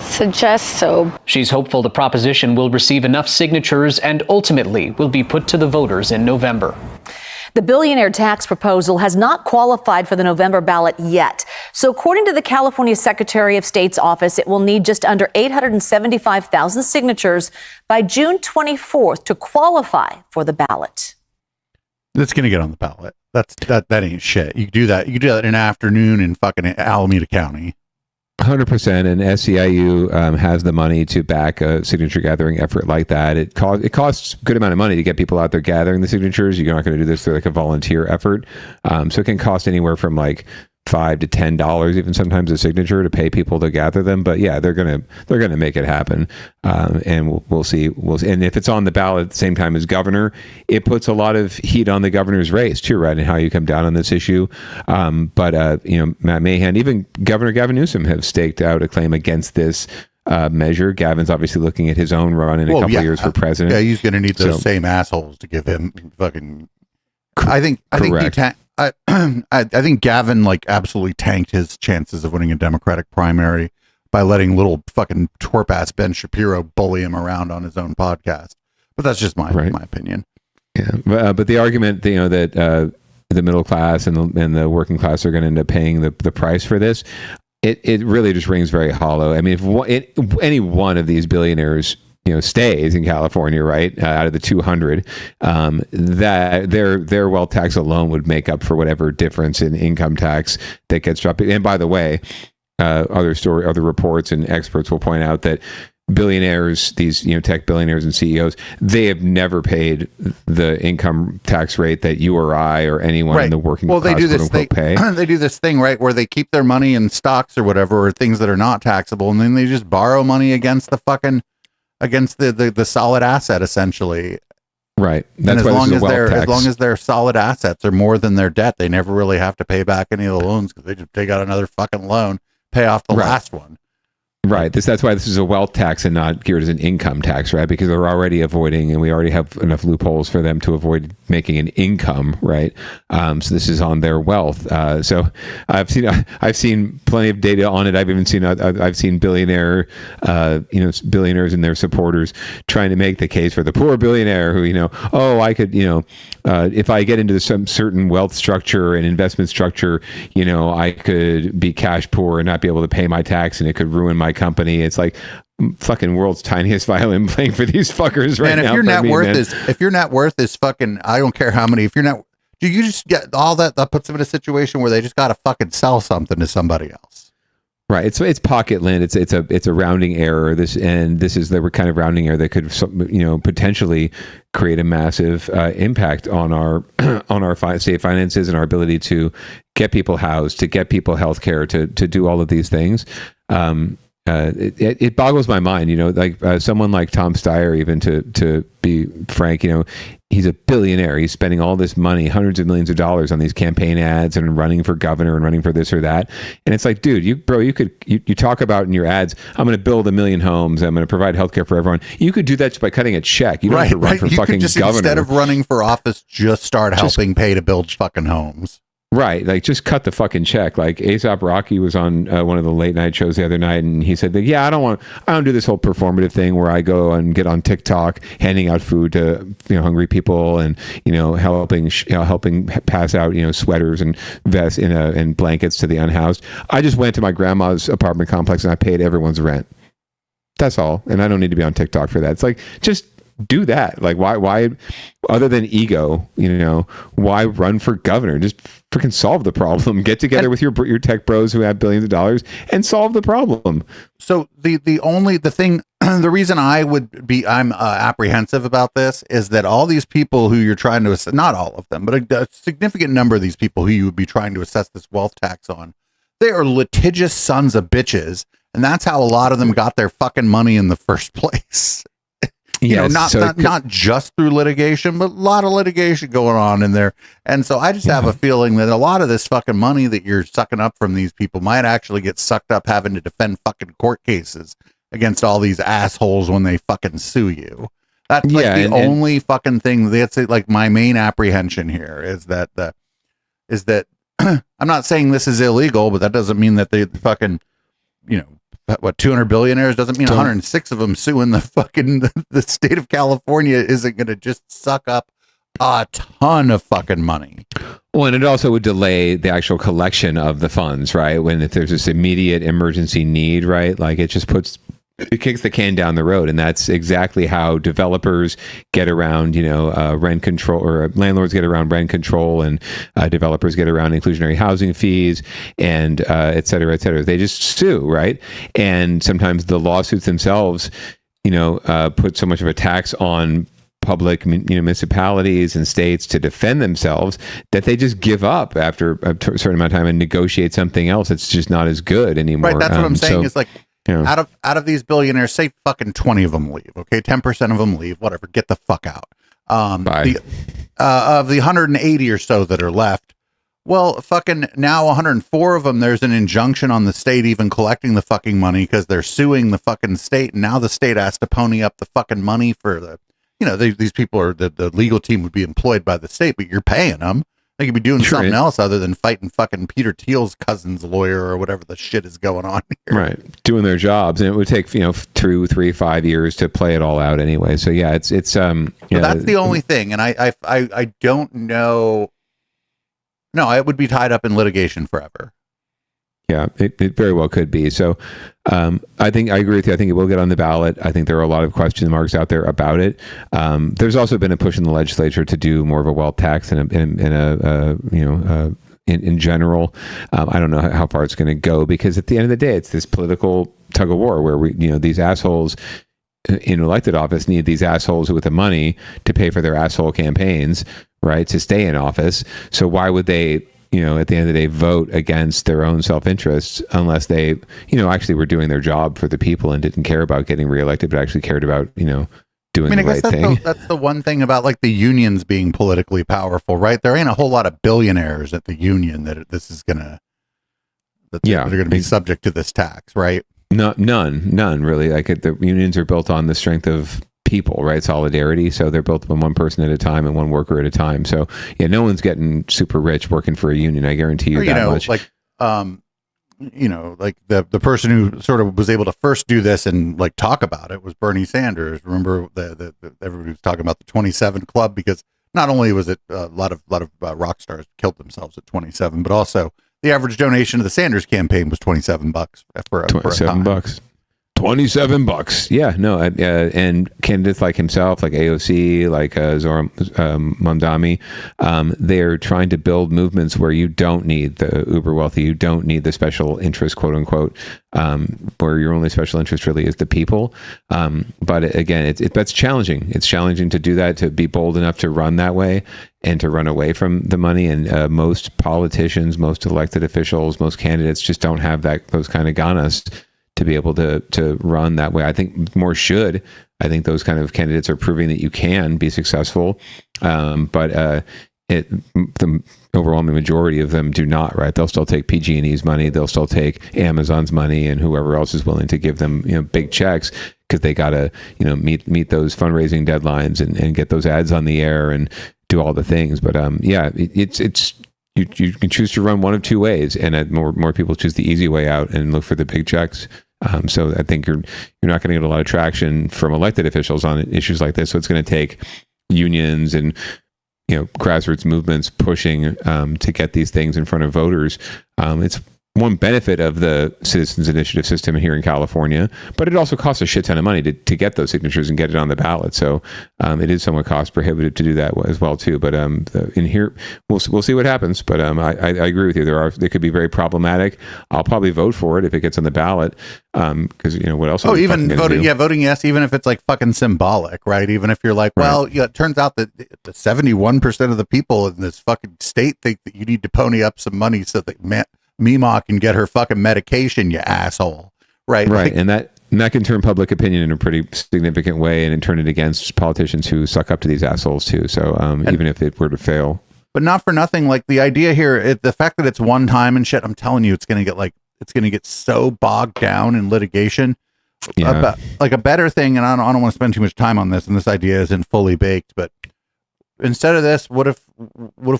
[SPEAKER 16] suggest so.
[SPEAKER 17] She's hopeful the proposition will receive enough signatures and ultimately will be put to the voters in November.
[SPEAKER 15] The billionaire tax proposal has not qualified for the November ballot yet. So according to the California Secretary of State's office, it will need just under 875,000 signatures by June 24th to qualify for the ballot.
[SPEAKER 2] That's going to get on the ballot. That ain't shit. You do that in an afternoon in fucking Alameda County.
[SPEAKER 3] 100%, and SEIU has the money to back a signature gathering effort like that. It costs a good amount of money to get people out there gathering the signatures. You're not going to do this through like a volunteer effort, so it can cost anywhere from like $5 to $10, even sometimes a signature, to pay people to gather them. But yeah, they're gonna make it happen, and we'll see. And if it's on the ballot at the same time as governor, it puts a lot of heat on the governor's race too, right? And how you come down on this issue. But Matt Mahan, even Governor Gavin Newsom have staked out a claim against this measure. Gavin's obviously looking at his own run in a couple of years for president.
[SPEAKER 2] Yeah, he's going to need those same assholes to give him fucking. I think Gavin absolutely tanked his chances of winning a Democratic primary by letting little fucking twerp ass Ben Shapiro bully him around on his own podcast. But that's just my opinion.
[SPEAKER 3] Yeah, but the argument that the middle class and the working class are going to end up paying the price for this, it really just rings very hollow. I mean, if any one of these billionaires stays in California, right, out of the 200, that their wealth tax alone would make up for whatever difference in income tax that gets dropped. And by the way, other reports and experts will point out that billionaires, these tech billionaires and CEOs, they have never paid the income tax rate that you or I or anyone in the working class
[SPEAKER 2] they do this thing.
[SPEAKER 3] Pay.
[SPEAKER 2] They do this thing, right, where they keep their money in stocks or whatever, or things that are not taxable, and then they just borrow money against the fucking the solid asset, essentially.
[SPEAKER 3] Right.
[SPEAKER 2] That's why as long as their solid assets are more than their debt, they never really have to pay back any of the loans because they just take out another fucking loan, pay off the last one.
[SPEAKER 3] Right. That's why this is a wealth tax and not geared as an income tax, right? Because they're already avoiding, and we already have enough loopholes for them to avoid making an income, right? So this is on their wealth. So I've seen plenty of data on it. I've seen billionaires and their supporters trying to make the case for the poor billionaire who, I could, if I get into some certain wealth structure and investment structure, I could be cash poor and not be able to pay my tax, and it could ruin my company. It's like fucking world's tiniest violin playing for these fuckers right now.
[SPEAKER 2] If your net worth is fucking, I don't care how many, you just get all that puts them in a situation where they just got to fucking sell something to somebody else.
[SPEAKER 3] Right. It's pocket lint. It's a rounding error. This is the kind of rounding error that could, potentially create a massive impact on our state finances and our ability to get people housed, to get people healthcare, to do all of these things. it boggles my mind, like someone like Tom Steyer, even to be frank, he's a billionaire. He's spending all this money, hundreds of millions of dollars on these campaign ads and running for governor and running for this or that. And it's like, dude, you talk about in your ads, I'm going to build 1 million homes. I'm going to provide healthcare for everyone. You could do that just by cutting a check. You don't have to run for fucking governor.
[SPEAKER 2] Instead of running for office, just start helping pay to build fucking homes.
[SPEAKER 3] Right. Like, just cut the fucking check. Like, Aesop Rocky was on one of the late night shows the other night, and he said that, I don't do this whole performative thing where I go and get on TikTok handing out food to, hungry people and, helping pass out, sweaters and vests and blankets to the unhoused. I just went to my grandma's apartment complex and I paid everyone's rent. That's all. And I don't need to be on TikTok for that. It's like, just do that. Like, why other than ego, why run for governor? Just freaking solve the problem. Get together with your tech bros who have billions of dollars and solve the problem.
[SPEAKER 2] So the reason I'm apprehensive about this is that all these people who you're trying to assess, not all of them, but a significant number of these people who you would be trying to assess this wealth tax on, they are litigious sons of bitches. And that's how a lot of them got their fucking money in the first place. Not just through litigation, but a lot of litigation going on in there. And so I just have a feeling that a lot of this fucking money that you're sucking up from these people might actually get sucked up having to defend fucking court cases against all these assholes when they fucking sue you. That's like the only fucking thing. That's like my main apprehension here is that I'm not saying this is illegal, but that doesn't mean that they fucking, 200 billionaires doesn't mean 106 of them suing the state of California isn't going to just suck up a ton of fucking money.
[SPEAKER 3] Well, and it also would delay the actual collection of the funds, right? If there's this immediate emergency need, right? Like, it just kicks the can down the road. And that's exactly how developers get around, rent control, or landlords get around rent control, and developers get around inclusionary housing fees, and et cetera, et cetera. They just sue, right? And sometimes the lawsuits themselves, put so much of a tax on public municipalities and states to defend themselves that they just give up after a certain amount of time and negotiate something else that's just not as good anymore.
[SPEAKER 2] Right, that's what I'm saying. Is like, out of these billionaires, say fucking 20 of them leave. Okay, 10% of them leave. Whatever, get the fuck out. Bye. Of the 180 or so that are left, well, fucking now 104 of them. There's an injunction on the state even collecting the fucking money because they're suing the fucking state, and now the state has to pony up the fucking money for the. These people are the legal team would be employed by the state, but you're paying them. They could be doing something else other than fighting fucking Peter Thiel's cousin's lawyer or whatever the shit is going on here.
[SPEAKER 3] Right. Doing their jobs. And it would take, 2, 3, 5 years to play it all out anyway. So yeah, it's
[SPEAKER 2] so that's the only thing. And I don't know. No, it would be tied up in litigation forever.
[SPEAKER 3] Yeah, it very well could be. So I think I agree with you. I think it will get on the ballot. I think there are a lot of question marks out there about it. There's also been a push in the legislature to do more of a wealth tax in general. I don't know how far it's going to go, because at the end of the day, it's this political tug of war where these assholes in elected office need these assholes with the money to pay for their asshole campaigns, right, to stay in office. So why would they, at the end of the day, vote against their own self-interests unless they, actually were doing their job for the people and didn't care about getting reelected, but actually cared about, doing the right thing.
[SPEAKER 2] That's the one thing about like the unions being politically powerful, right? There ain't a whole lot of billionaires at the union that this is that are going to be subject to this tax, right?
[SPEAKER 3] No, none really. Like, the unions are built on the strength of people, right? Solidarity. So they're built on one person at a time and one worker at a time. So yeah, no one's getting super rich working for a union. I guarantee you that much.
[SPEAKER 2] Like, like the person who sort of was able to first do this and like talk about it was Bernie Sanders. Remember the everybody was talking about the 27 Club, because not only was it a lot of rock stars killed themselves at 27, but also the average donation to the Sanders campaign was $27 for $27.
[SPEAKER 3] $27. Yeah, no, and candidates like himself, like AOC, like Zora Mamdani, they're trying to build movements where you don't need the uber wealthy, you don't need the special interest, quote unquote, where your only special interest really is the people. But again, that's challenging. It's challenging to do that, to be bold enough to run that way and to run away from the money. And most politicians, most elected officials, most candidates just don't have those kind of ganas to be able to run that way. I think more should. I think those kind of candidates are proving that you can be successful, but the overwhelming majority of them do not, right? They'll still take PG&E's money. They'll still take Amazon's money and whoever else is willing to give them, big checks because they got to, meet those fundraising deadlines and get those ads on the air and do all the things. But you can choose to run one of two ways, and more people choose the easy way out and look for the big checks. So I think you're not going to get a lot of traction from elected officials on issues like this. So it's going to take unions and grassroots movements pushing to get these things in front of voters. It's one benefit of the citizens initiative system here in California, but it also costs a shit ton of money to get those signatures and get it on the ballot. So it is somewhat cost prohibitive to do that as well too. But in here, we'll see what happens. But I agree with you. They could be very problematic. I'll probably vote for it if it gets on the ballot. Because what else?
[SPEAKER 2] Even voting, voting yes, even if it's like fucking symbolic, right? Even if you're like, well, it turns out that 71% of the people in this fucking state think that you need to pony up some money so that Meemaw can get her fucking medication, you asshole. Right.
[SPEAKER 3] Right. And that can turn public opinion in a pretty significant way and turn it against politicians who suck up to these assholes too. So even if it were to fail.
[SPEAKER 2] But not for nothing, like the idea here, the fact that it's one time and shit, I'm telling you, it's going to get so bogged down in litigation. Yeah. Like a better thing, and I don't want to spend too much time on this, and this idea isn't fully baked, but instead of this, what if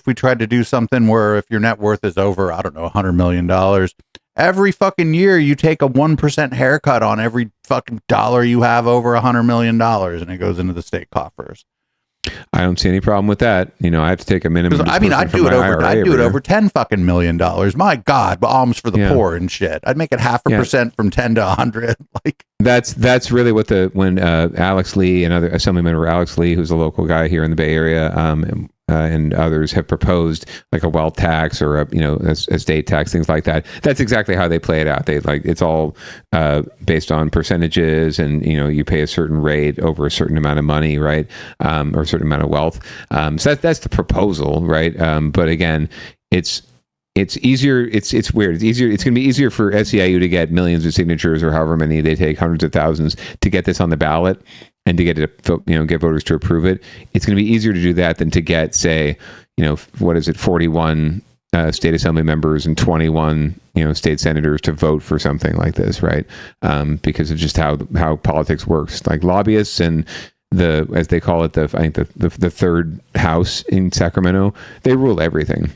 [SPEAKER 2] we tried to do something where if your net worth is over, I don't know, $100 million, every fucking year you take a 1% haircut on every fucking dollar you have over $100 million, and it goes into the state coffers.
[SPEAKER 3] I don't see any problem with that. I have to take a minimum.
[SPEAKER 2] I'd do it over $10 fucking million. My God, alms for the poor and shit. I'd make it 0.5% from 10 to 100. Like
[SPEAKER 3] that's really what when Alex Lee and other Assemblymember Alex Lee, who's a local guy here in the Bay Area, and others have proposed like a wealth tax or a estate tax, things like that. That's exactly how they play it out. It's all based on percentages, and you pay a certain rate over a certain amount of money, right, or a certain amount of wealth. So that's the proposal, right? But again, it's easier. It's weird. It's easier. It's going to be easier for SEIU to get millions of signatures or however many they take, hundreds of thousands, to get this on the ballot and to get it, get voters to approve it. It's going to be easier to do that than to get, say, 41 state assembly members and 21, state senators to vote for something like this, right? Because of just how politics works. Like lobbyists and as they call it, the third house in Sacramento, they rule everything.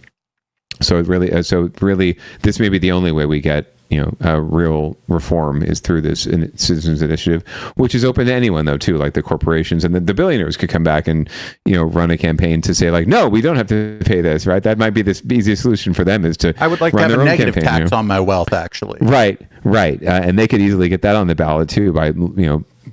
[SPEAKER 3] So really, this may be the only way we get real reform is through this citizens initiative, which is open to anyone though too, like the corporations and the billionaires could come back and run a campaign to say like, no, we don't have to pay this, right? That might be the easiest solution for them is to
[SPEAKER 2] I would like to have a negative tax on my wealth, actually.
[SPEAKER 3] Right, and they could easily get that on the ballot too by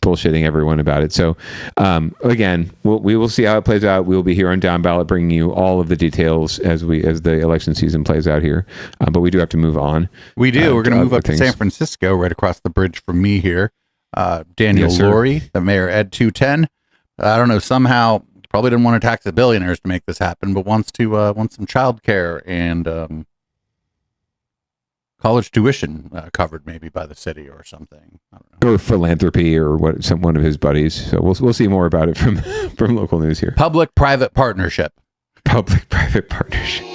[SPEAKER 3] bullshitting everyone about it. So again, we will see how it plays out. We will be here on Downballot bringing you all of the details as the election season plays out here. But we do have to move on.
[SPEAKER 2] We do. We're going to move up to San Francisco, right across the bridge from me here. Daniel Lurie, the mayor, Ed 210. I don't know, somehow probably didn't want to tax the billionaires to make this happen, but wants some childcare and college tuition covered maybe by the city or something. I don't know.
[SPEAKER 3] Or philanthropy or one of his buddies. So we'll see more about it from local news here.
[SPEAKER 2] Public-private partnership.
[SPEAKER 3] Public-private partnership.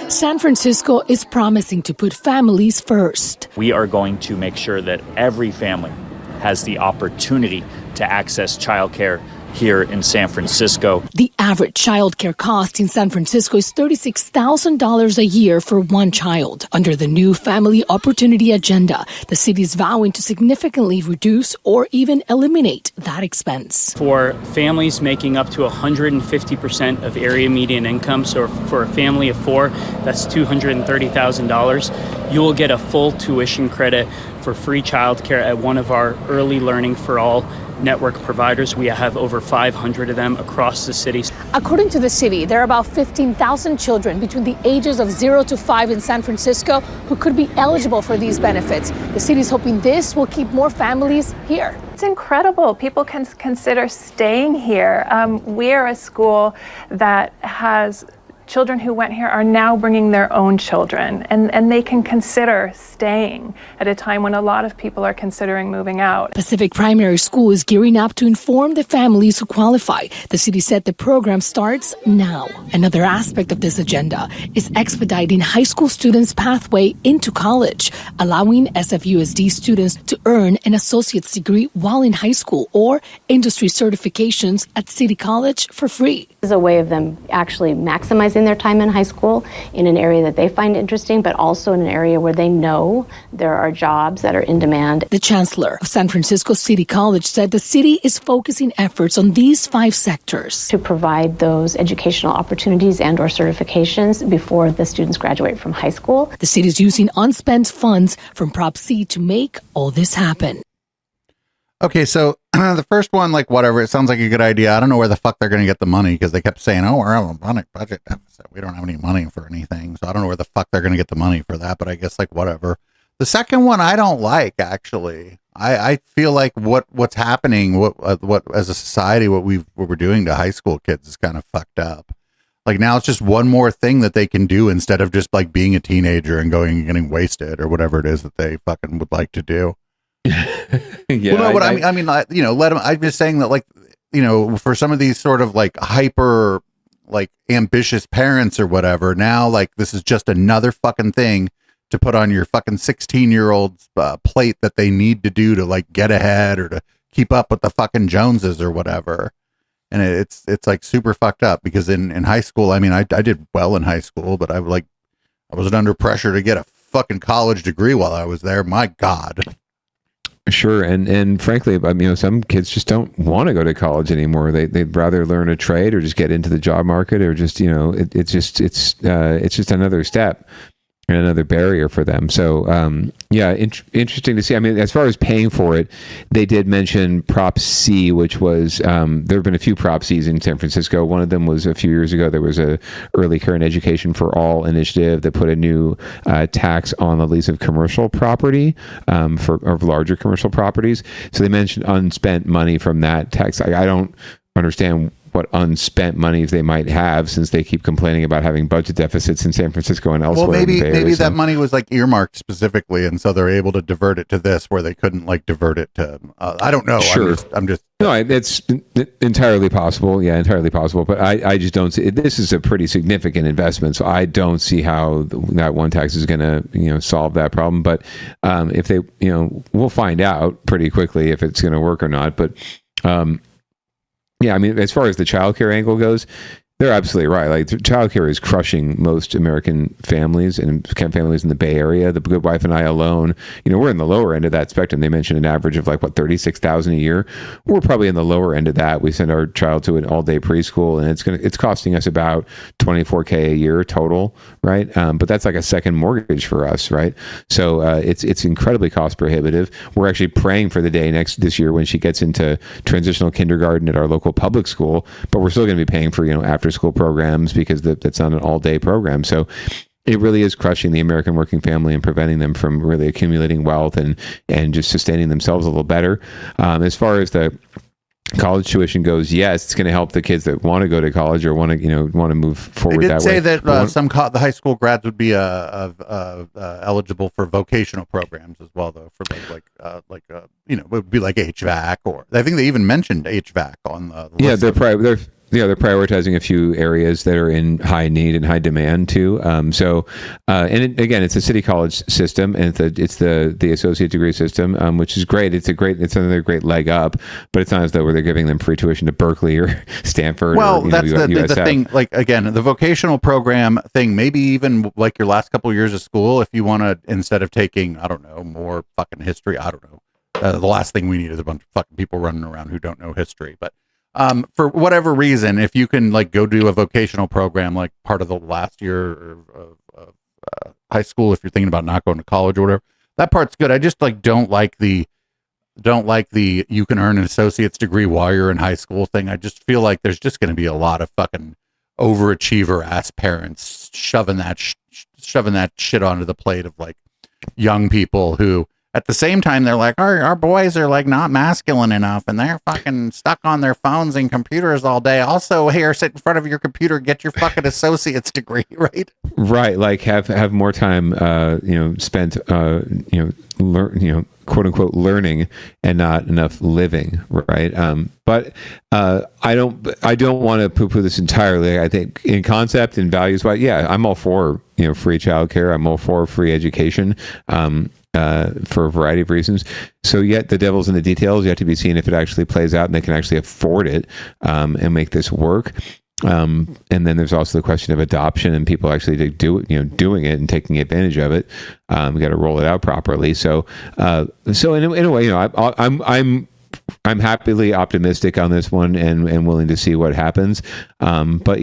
[SPEAKER 18] San Francisco is promising to put families first.
[SPEAKER 19] We are going to make sure that every family has the opportunity to access childcare here in San Francisco.
[SPEAKER 18] The average childcare cost in San Francisco is $36,000 a year for one child. Under the new Family Opportunity Agenda, the city is vowing to significantly reduce or even eliminate that expense.
[SPEAKER 20] For families making up to 150% of area median income, so for a family of four, that's $230,000, you will get a full tuition credit for free childcare at one of our Early Learning for All network providers. We have over 500 of them across the city.
[SPEAKER 18] According to the city, there are about 15,000 children between the ages of 0 to 5 in San Francisco who could be eligible for these benefits. The city is hoping this will keep more families here.
[SPEAKER 21] It's incredible. People can consider staying here. We are a school that has children who went here are now bringing their own children, and they can consider staying at a time when a lot of people are considering moving out.
[SPEAKER 18] Pacific Primary School is gearing up to inform the families who qualify. The city said the program starts now. Another aspect of this agenda is expediting high school students' pathway into college, allowing SFUSD students to earn an associate's degree while in high school or industry certifications at City College for free.
[SPEAKER 1] This is a way of them actually maximizing their time in high school in an area that they find interesting, but also in an area where they know there are jobs that are in demand.
[SPEAKER 18] The chancellor of San Francisco City College said the city is focusing efforts on these 5 sectors
[SPEAKER 1] to provide those educational opportunities and or certifications before the students graduate from high school.
[SPEAKER 18] The city is using unspent funds from Prop C to make all this happen.
[SPEAKER 2] Okay, so the first one, like, whatever, it sounds like a good idea. I don't know where the fuck they're going to get the money, because they kept saying, oh, we're having a budget deficit. We don't have any money for anything. So I don't know where the fuck they're going to get the money for that, but I guess, like, whatever. The second one I don't like, actually. I feel like what's happening, what as a society, what we're doing to high school kids is kind of fucked up. Like, now it's just one more thing that they can do instead of just, like, being a teenager and going and getting wasted or whatever it is that they fucking would like to do.
[SPEAKER 3] Yeah,
[SPEAKER 2] well, no, but I mean, you know, let them. I'm just saying that, like, you know, for some of these sort of like hyper, like, ambitious parents or whatever, now, like, this is just another fucking thing to put on your fucking 16-year-old's plate that they need to do to, like, get ahead or to keep up with the fucking Joneses or whatever. And it's like super fucked up, because in high school, I mean, I did well in high school, but I wasn't under pressure to get a fucking college degree while I was there. My God.
[SPEAKER 3] Sure, and frankly, I mean, you know, some kids just don't want to go to college anymore. They'd rather learn a trade or just get into the job market, or just, you know, it's just another step and another barrier for them. So, yeah, interesting to see. I mean, as far as paying for it, they did mention Prop C, which was, there have been a few Prop Cs in San Francisco. One of them was a few years ago. There was a Early Care and Education for All initiative that put a new tax on the lease of commercial property, of larger commercial properties. So they mentioned unspent money from that tax. I don't understand what unspent monies they might have, since they keep complaining about having budget deficits in San Francisco and elsewhere.
[SPEAKER 2] Well, maybe that money was, like, earmarked specifically, and so they're able to divert it to this where they couldn't, like, divert it to. I don't know.
[SPEAKER 3] Sure.
[SPEAKER 2] I'm just.
[SPEAKER 3] No, it's entirely possible. Yeah, entirely possible. But I just don't see. This is a pretty significant investment, so I don't see how that one tax is going to, you know, solve that problem. But if they, you know, we'll find out pretty quickly if it's going to work or not. But yeah, I mean, as far as the childcare angle goes, they're absolutely right. Like, childcare is crushing most American families and families in the Bay Area. The Good Wife and I alone, you know, we're in the lower end of that spectrum. They mentioned an average of, like, what, $36,000 a year. We're probably in the lower end of that. We send our child to an all-day preschool, and it's costing us about $24K a year total, right? But that's like a second mortgage for us, right? So it's incredibly cost prohibitive. We're actually praying for the day this year when she gets into transitional kindergarten at our local public school, but we're still going to be paying for, you know, after school programs, because that's not an all-day program. So it really is crushing the American working family and preventing them from really accumulating wealth and just sustaining themselves a little better. As far as the college tuition goes, yes, it's going to help the kids that want to go to college or want to move forward.
[SPEAKER 2] They did
[SPEAKER 3] that
[SPEAKER 2] say
[SPEAKER 3] way.
[SPEAKER 2] that the high school grads would be eligible for vocational programs as well, though, for you know, it would be like HVAC, or I think they even mentioned HVAC on the list.
[SPEAKER 3] They're prioritizing a few areas that are in high need and high demand too. Again, it's a city college system, and it's the associate degree system, which is great. It's another great leg up, but it's not as though they're giving them free tuition to Berkeley or Stanford.
[SPEAKER 2] Well,
[SPEAKER 3] or,
[SPEAKER 2] that's the thing. Like, again, the vocational program thing, maybe even like your last couple of years of school, if you want to, instead of taking, I don't know, more fucking history, I don't know. The last thing we need is a bunch of fucking people running around who don't know history, but for whatever reason, if you can, like, go do a vocational program, like part of the last year of high school, if you're thinking about not going to college or whatever, that part's good. I just, like, don't like the you can earn an associate's degree while you're in high school thing. I just feel like there's just going to be a lot of fucking overachiever ass parents shoving that shit onto the plate of, like, young people who at the same time, they're like, our boys are like not masculine enough and they're fucking stuck on their phones and computers all day. Also, here, sit in front of your computer, get your fucking associate's degree, right?
[SPEAKER 3] Right. Like have more time, spent, quote unquote learning and not enough living. Right. But I don't want to poo-poo this entirely. I think in concept and values, but yeah, I'm all for, free childcare. I'm all for free education. For a variety of reasons. So yet the devil's in the details. You have to be seen if it actually plays out and they can actually afford it and make this work. And then there's also the question of adoption and people actually doing it and taking advantage of it. We got to roll it out properly. So in a way, I'm happily optimistic on this one and willing to see what happens. But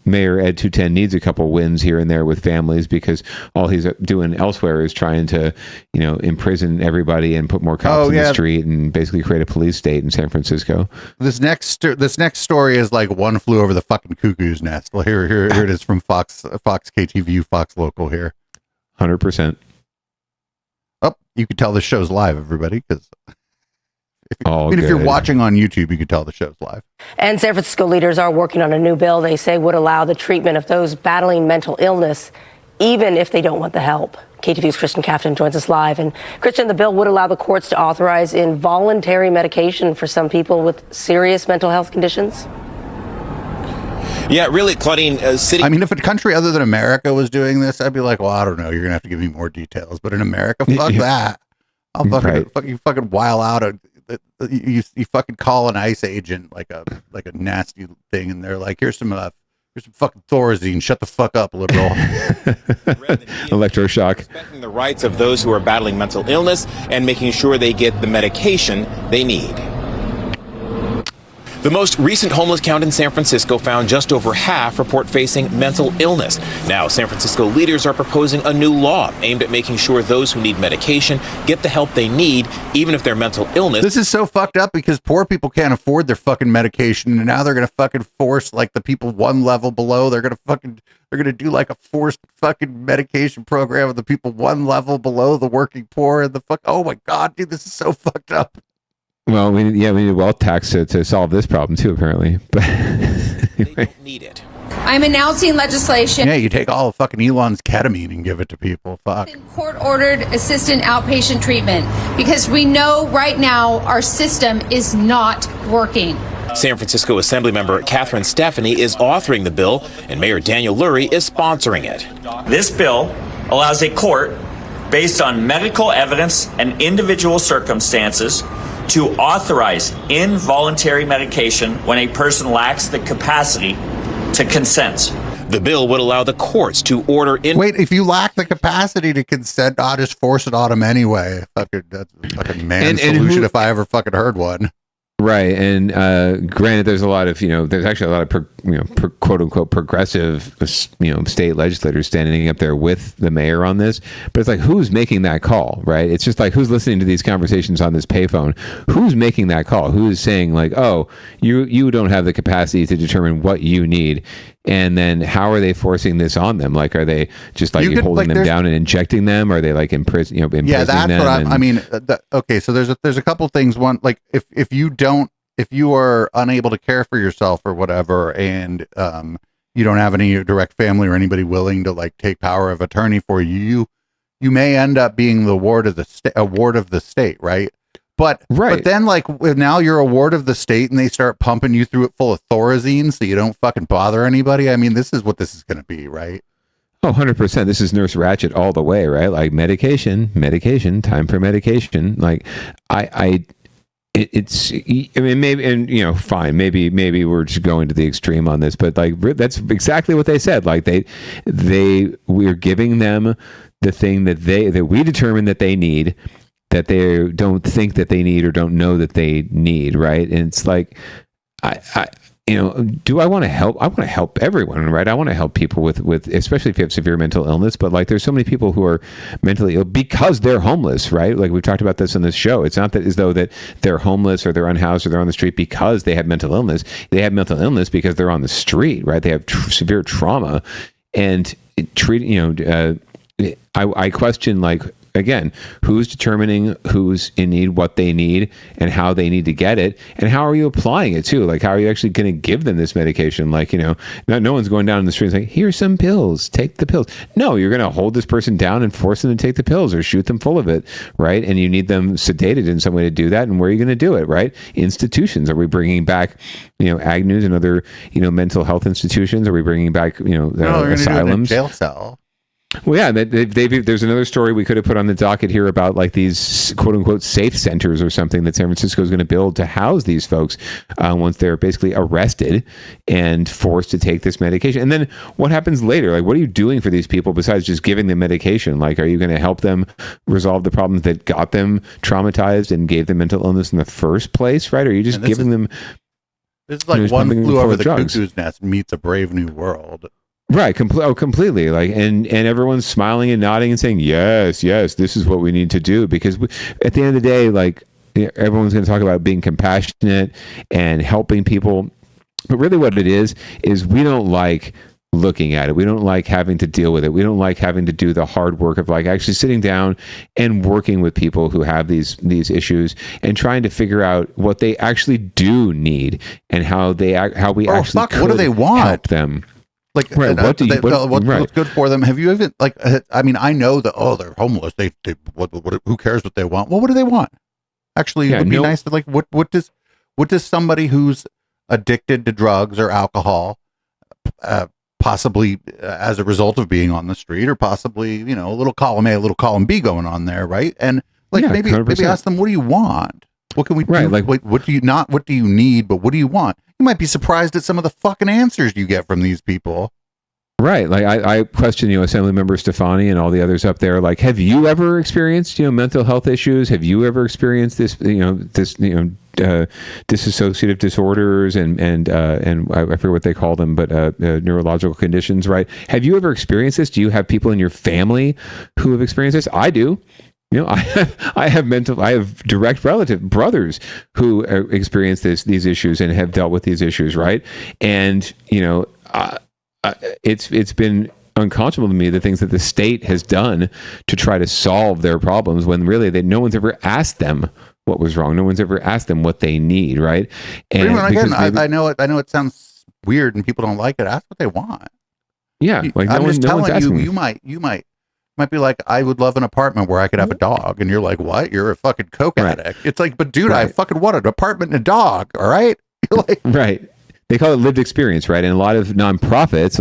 [SPEAKER 3] Mayor Ed 210 needs a couple wins here and there with families, because all he's doing elsewhere is trying to, imprison everybody and put more cops in the street and basically create a police state in San Francisco.
[SPEAKER 2] This next story is like one flew over the fucking cuckoo's nest. Well, here it is from Fox KTVU, Fox Local here.
[SPEAKER 3] 100%.
[SPEAKER 2] Oh, you could tell the show's live, everybody, because if you're watching on YouTube, you could tell the show's live.
[SPEAKER 6] And San Francisco leaders are working on a new bill they say would allow the treatment of those battling mental illness, even if they don't want the help. KTVU's Kristen Cafton joins us live. And Kristen, the bill would allow the courts to authorize involuntary medication for some people with serious mental health conditions.
[SPEAKER 22] Yeah, really, Claudine, city.
[SPEAKER 2] I mean, if a country other than America was doing this, I'd be like, well, I don't know. You're going to have to give me more details. But in America, fuck that. I'll fucking while out you fucking call an ICE agent like a nasty thing, and they're like, here's some fucking Thorazine. Shut the fuck up, liberal.
[SPEAKER 3] Electroshock.
[SPEAKER 22] Respecting the rights of those who are battling mental illness and making sure they get the medication they need. The most recent homeless count in San Francisco found just over half report facing mental illness. Now, San Francisco leaders are proposing a new law aimed at making sure those who need medication get the help they need, even if their mental illness.
[SPEAKER 2] This is so fucked up because poor people can't afford their fucking medication, and now they're gonna fucking force like the people one level below. They're gonna do like a forced fucking medication program of the people one level below the working poor and the fuck. Oh my god, dude, this is so fucked up.
[SPEAKER 3] Well, we need a wealth tax to solve this problem too, apparently. But anyway.
[SPEAKER 22] They don't need it.
[SPEAKER 23] I'm announcing legislation.
[SPEAKER 2] Yeah, you take all of fucking Elon's ketamine and give it to people. Fuck.
[SPEAKER 23] Court-ordered assistant outpatient treatment, because we know right now our system is not working.
[SPEAKER 22] San Francisco Assemblymember Catherine Stephanie is authoring the bill, and Mayor Daniel Lurie is sponsoring it.
[SPEAKER 24] This bill allows a court, based on medical evidence and individual circumstances, to authorize involuntary medication when a person lacks the capacity to consent.
[SPEAKER 22] The bill would allow the courts to order
[SPEAKER 2] Wait, if you lack the capacity to consent, I'll just force it on them anyway. That's a fucking man's solution if I ever fucking heard one.
[SPEAKER 3] Right, and granted, there's a lot of there's actually a lot of quote unquote progressive state legislators standing up there with the mayor on this, but it's like, who's making that call, right? It's just like, who's listening to these conversations on this payphone? Who's making that call? Who is saying like, oh, you don't have the capacity to determine what you need, and then how are they forcing this on them? Like, are they just like holding them down and injecting them? Are they like imprisoning them?
[SPEAKER 2] Yeah, that's what I mean. Okay, so there's a couple things. One, like if you are unable to care for yourself or whatever, and you don't have any direct family or anybody willing to like take power of attorney for you, you may end up being the ward of the state, right? But then like now you're a ward of the state, and they start pumping you through it full of Thorazine so you don't fucking bother anybody. I mean, this is what this is going to be, right?
[SPEAKER 3] Oh, 100%. This is Nurse Ratched all the way, right? Like medication, time for medication. Like it's, I mean, maybe, and fine, maybe we're just going to the extreme on this, but like that's exactly what they said. Like we're giving them the thing that we determine that they need, that they don't think that they need or don't know that they need, right? And it's like, do I want to help? I want to help everyone, right? I want to help people with especially if you have severe mental illness, but like there's so many people who are mentally ill because they're homeless, right? Like we've talked about this on this show. It's not that as though that they're homeless or they're unhoused or they're on the street because they have mental illness. They have mental illness because they're on the street, right? They have severe trauma, and I question like again, who's determining who's in need, what they need, and how they need to get it, and how are you applying it too? Like, how are you actually going to give them this medication? Like, no one's going down in the street and saying, here's some pills, take the pills. No, you're going to hold this person down and force them to take the pills or shoot them full of it, right? And you need them sedated in some way to do that. And where are you going to do it, right? Institutions. Are we bringing back, Agnews and other, mental health institutions? Are we bringing back, asylums?
[SPEAKER 2] Jail cell.
[SPEAKER 3] Well, yeah, there's another story we could have put on the docket here about like these quote unquote safe centers or something that San Francisco is going to build to house these folks once they're basically arrested and forced to take this medication. And then what happens later? Like, what are you doing for these people besides just giving them medication? Like, are you going to help them resolve the problems that got them traumatized and gave them mental illness in the first place, right? Or are you just giving them...
[SPEAKER 2] This is like One Flew Over the Cuckoo's Nest meets A Brave New World.
[SPEAKER 3] Right, completely. Like, and everyone's smiling and nodding and saying, yes, this is what we need to do. Because at the end of the day, like, everyone's going to talk about being compassionate and helping people. But really what it is we don't like looking at it. We don't like having to deal with it. We don't like having to do the hard work of like actually sitting down and working with people who have these issues and trying to figure out what they actually do need and how we actually
[SPEAKER 2] what do they want?
[SPEAKER 3] Help them.
[SPEAKER 2] Like,
[SPEAKER 3] right,
[SPEAKER 2] what's good for them? Have you even I know that they're homeless. They who cares what they want? Well, what do they want? Actually, it would be nice to like what does somebody who's addicted to drugs or alcohol, possibly as a result of being on the street, or possibly a little column A, a little column B going on there, right? And like maybe ask them, what do you want? What can we do? Right, like what do you need? But what do you want? You might be surprised at some of the fucking answers you get from these people.
[SPEAKER 3] Right. Like I question, Assembly Member Stefani and all the others up there. Like, have you ever experienced, mental health issues? Have you ever experienced this, dissociative disorders and I forget what they call them, but neurological conditions, right? Have you ever experienced this? Do you have people in your family who have experienced this? I do. I have direct brothers who experience these issues and have dealt with these issues, right? And it's been unconscionable to me the things that the state has done to try to solve their problems when really no one's ever asked them what was wrong. No one's ever asked them what they need, right? And
[SPEAKER 2] again, I know it sounds weird and people don't like it. Ask what they want.
[SPEAKER 3] Yeah, like
[SPEAKER 2] I'm just telling you, you might be like, I would love an apartment where I could have a dog. And you're like, what? You're a fucking coke addict. It's like, but dude, I fucking want an apartment and a dog. All right. You're like,
[SPEAKER 3] right. They call it lived experience, right? And a lot of nonprofits,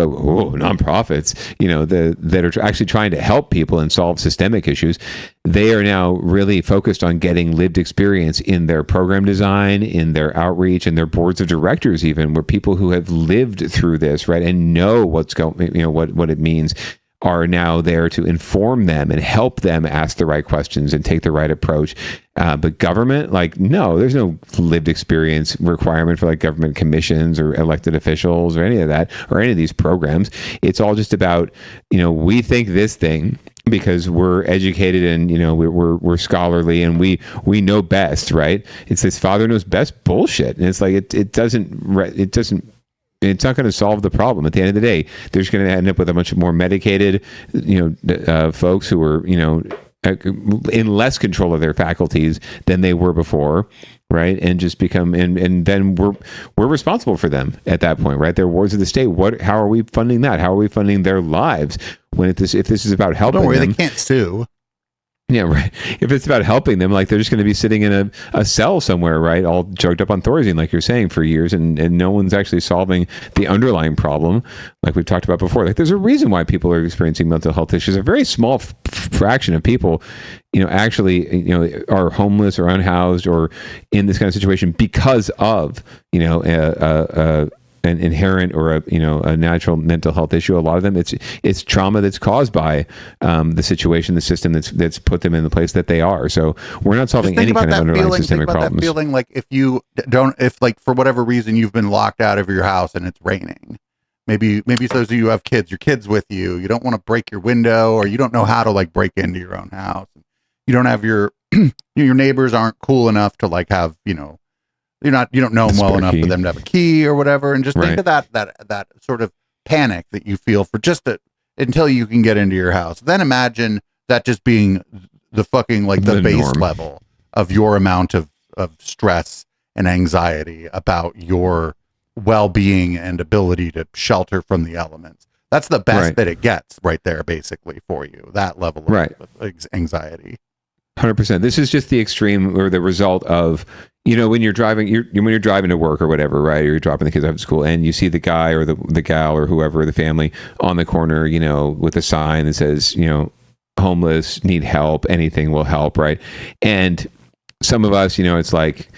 [SPEAKER 3] that are actually trying to help people and solve systemic issues, they are now really focused on getting lived experience in their program design, in their outreach, and their boards of directors, even where people who have lived through this, right, and know what's going, what it means, are now there to inform them and help them ask the right questions and take the right approach. But government, no, there's no lived experience requirement for government commissions or elected officials or any of that, or any of these programs. It's all just about, we think this thing because we're educated and, we're scholarly and we know best, right? It's this father knows best bullshit. And it's like, it's not going to solve the problem. At the end of the day, they're just going to end up with a much more medicated, folks who are, in less control of their faculties than they were before, right? And just become, and then we're responsible for them at that point, right? They're wards of the state. How are we funding that? How are we funding their lives when if this is about helping
[SPEAKER 2] don't worry,
[SPEAKER 3] them?
[SPEAKER 2] They can't sue.
[SPEAKER 3] Yeah, right. If it's about helping them, they're just going to be sitting in a cell somewhere, right? All drugged up on Thorazine, like you're saying, for years, and no one's actually solving the underlying problem, like we've talked about before. There's a reason why people are experiencing mental health issues. A very small fraction of people, actually, are homeless or unhoused or in this kind of situation because of, an inherent or a natural mental health issue. A lot of them, it's trauma that's caused by the situation, the system that's put them in the place that they are. So we're not solving any kind of underlying systemic problems.
[SPEAKER 2] That feeling like if for whatever reason you've been locked out of your house and it's raining, maybe those of you who have kids, your kids with you, you don't want to break your window, or you don't know how to break into your own house. You don't have your neighbors aren't cool enough to have you don't know them well enough for them to have a key or whatever, and just think of that sort of panic that you feel for until you can get into your house. Then imagine that just being the fucking like the base
[SPEAKER 3] norm.
[SPEAKER 2] level of your amount of stress and anxiety about your well-being and ability to shelter from the elements. That's the best that it gets right there, basically, for you. That level of anxiety.
[SPEAKER 3] 100%. This is just the extreme or the result of, when you're driving, when you're driving to work or whatever, right? Or you're dropping the kids off at school, and you see the guy or the gal or whoever, the family on the corner, with a sign that says, homeless, need help, anything will help, right? And some of us, it's like,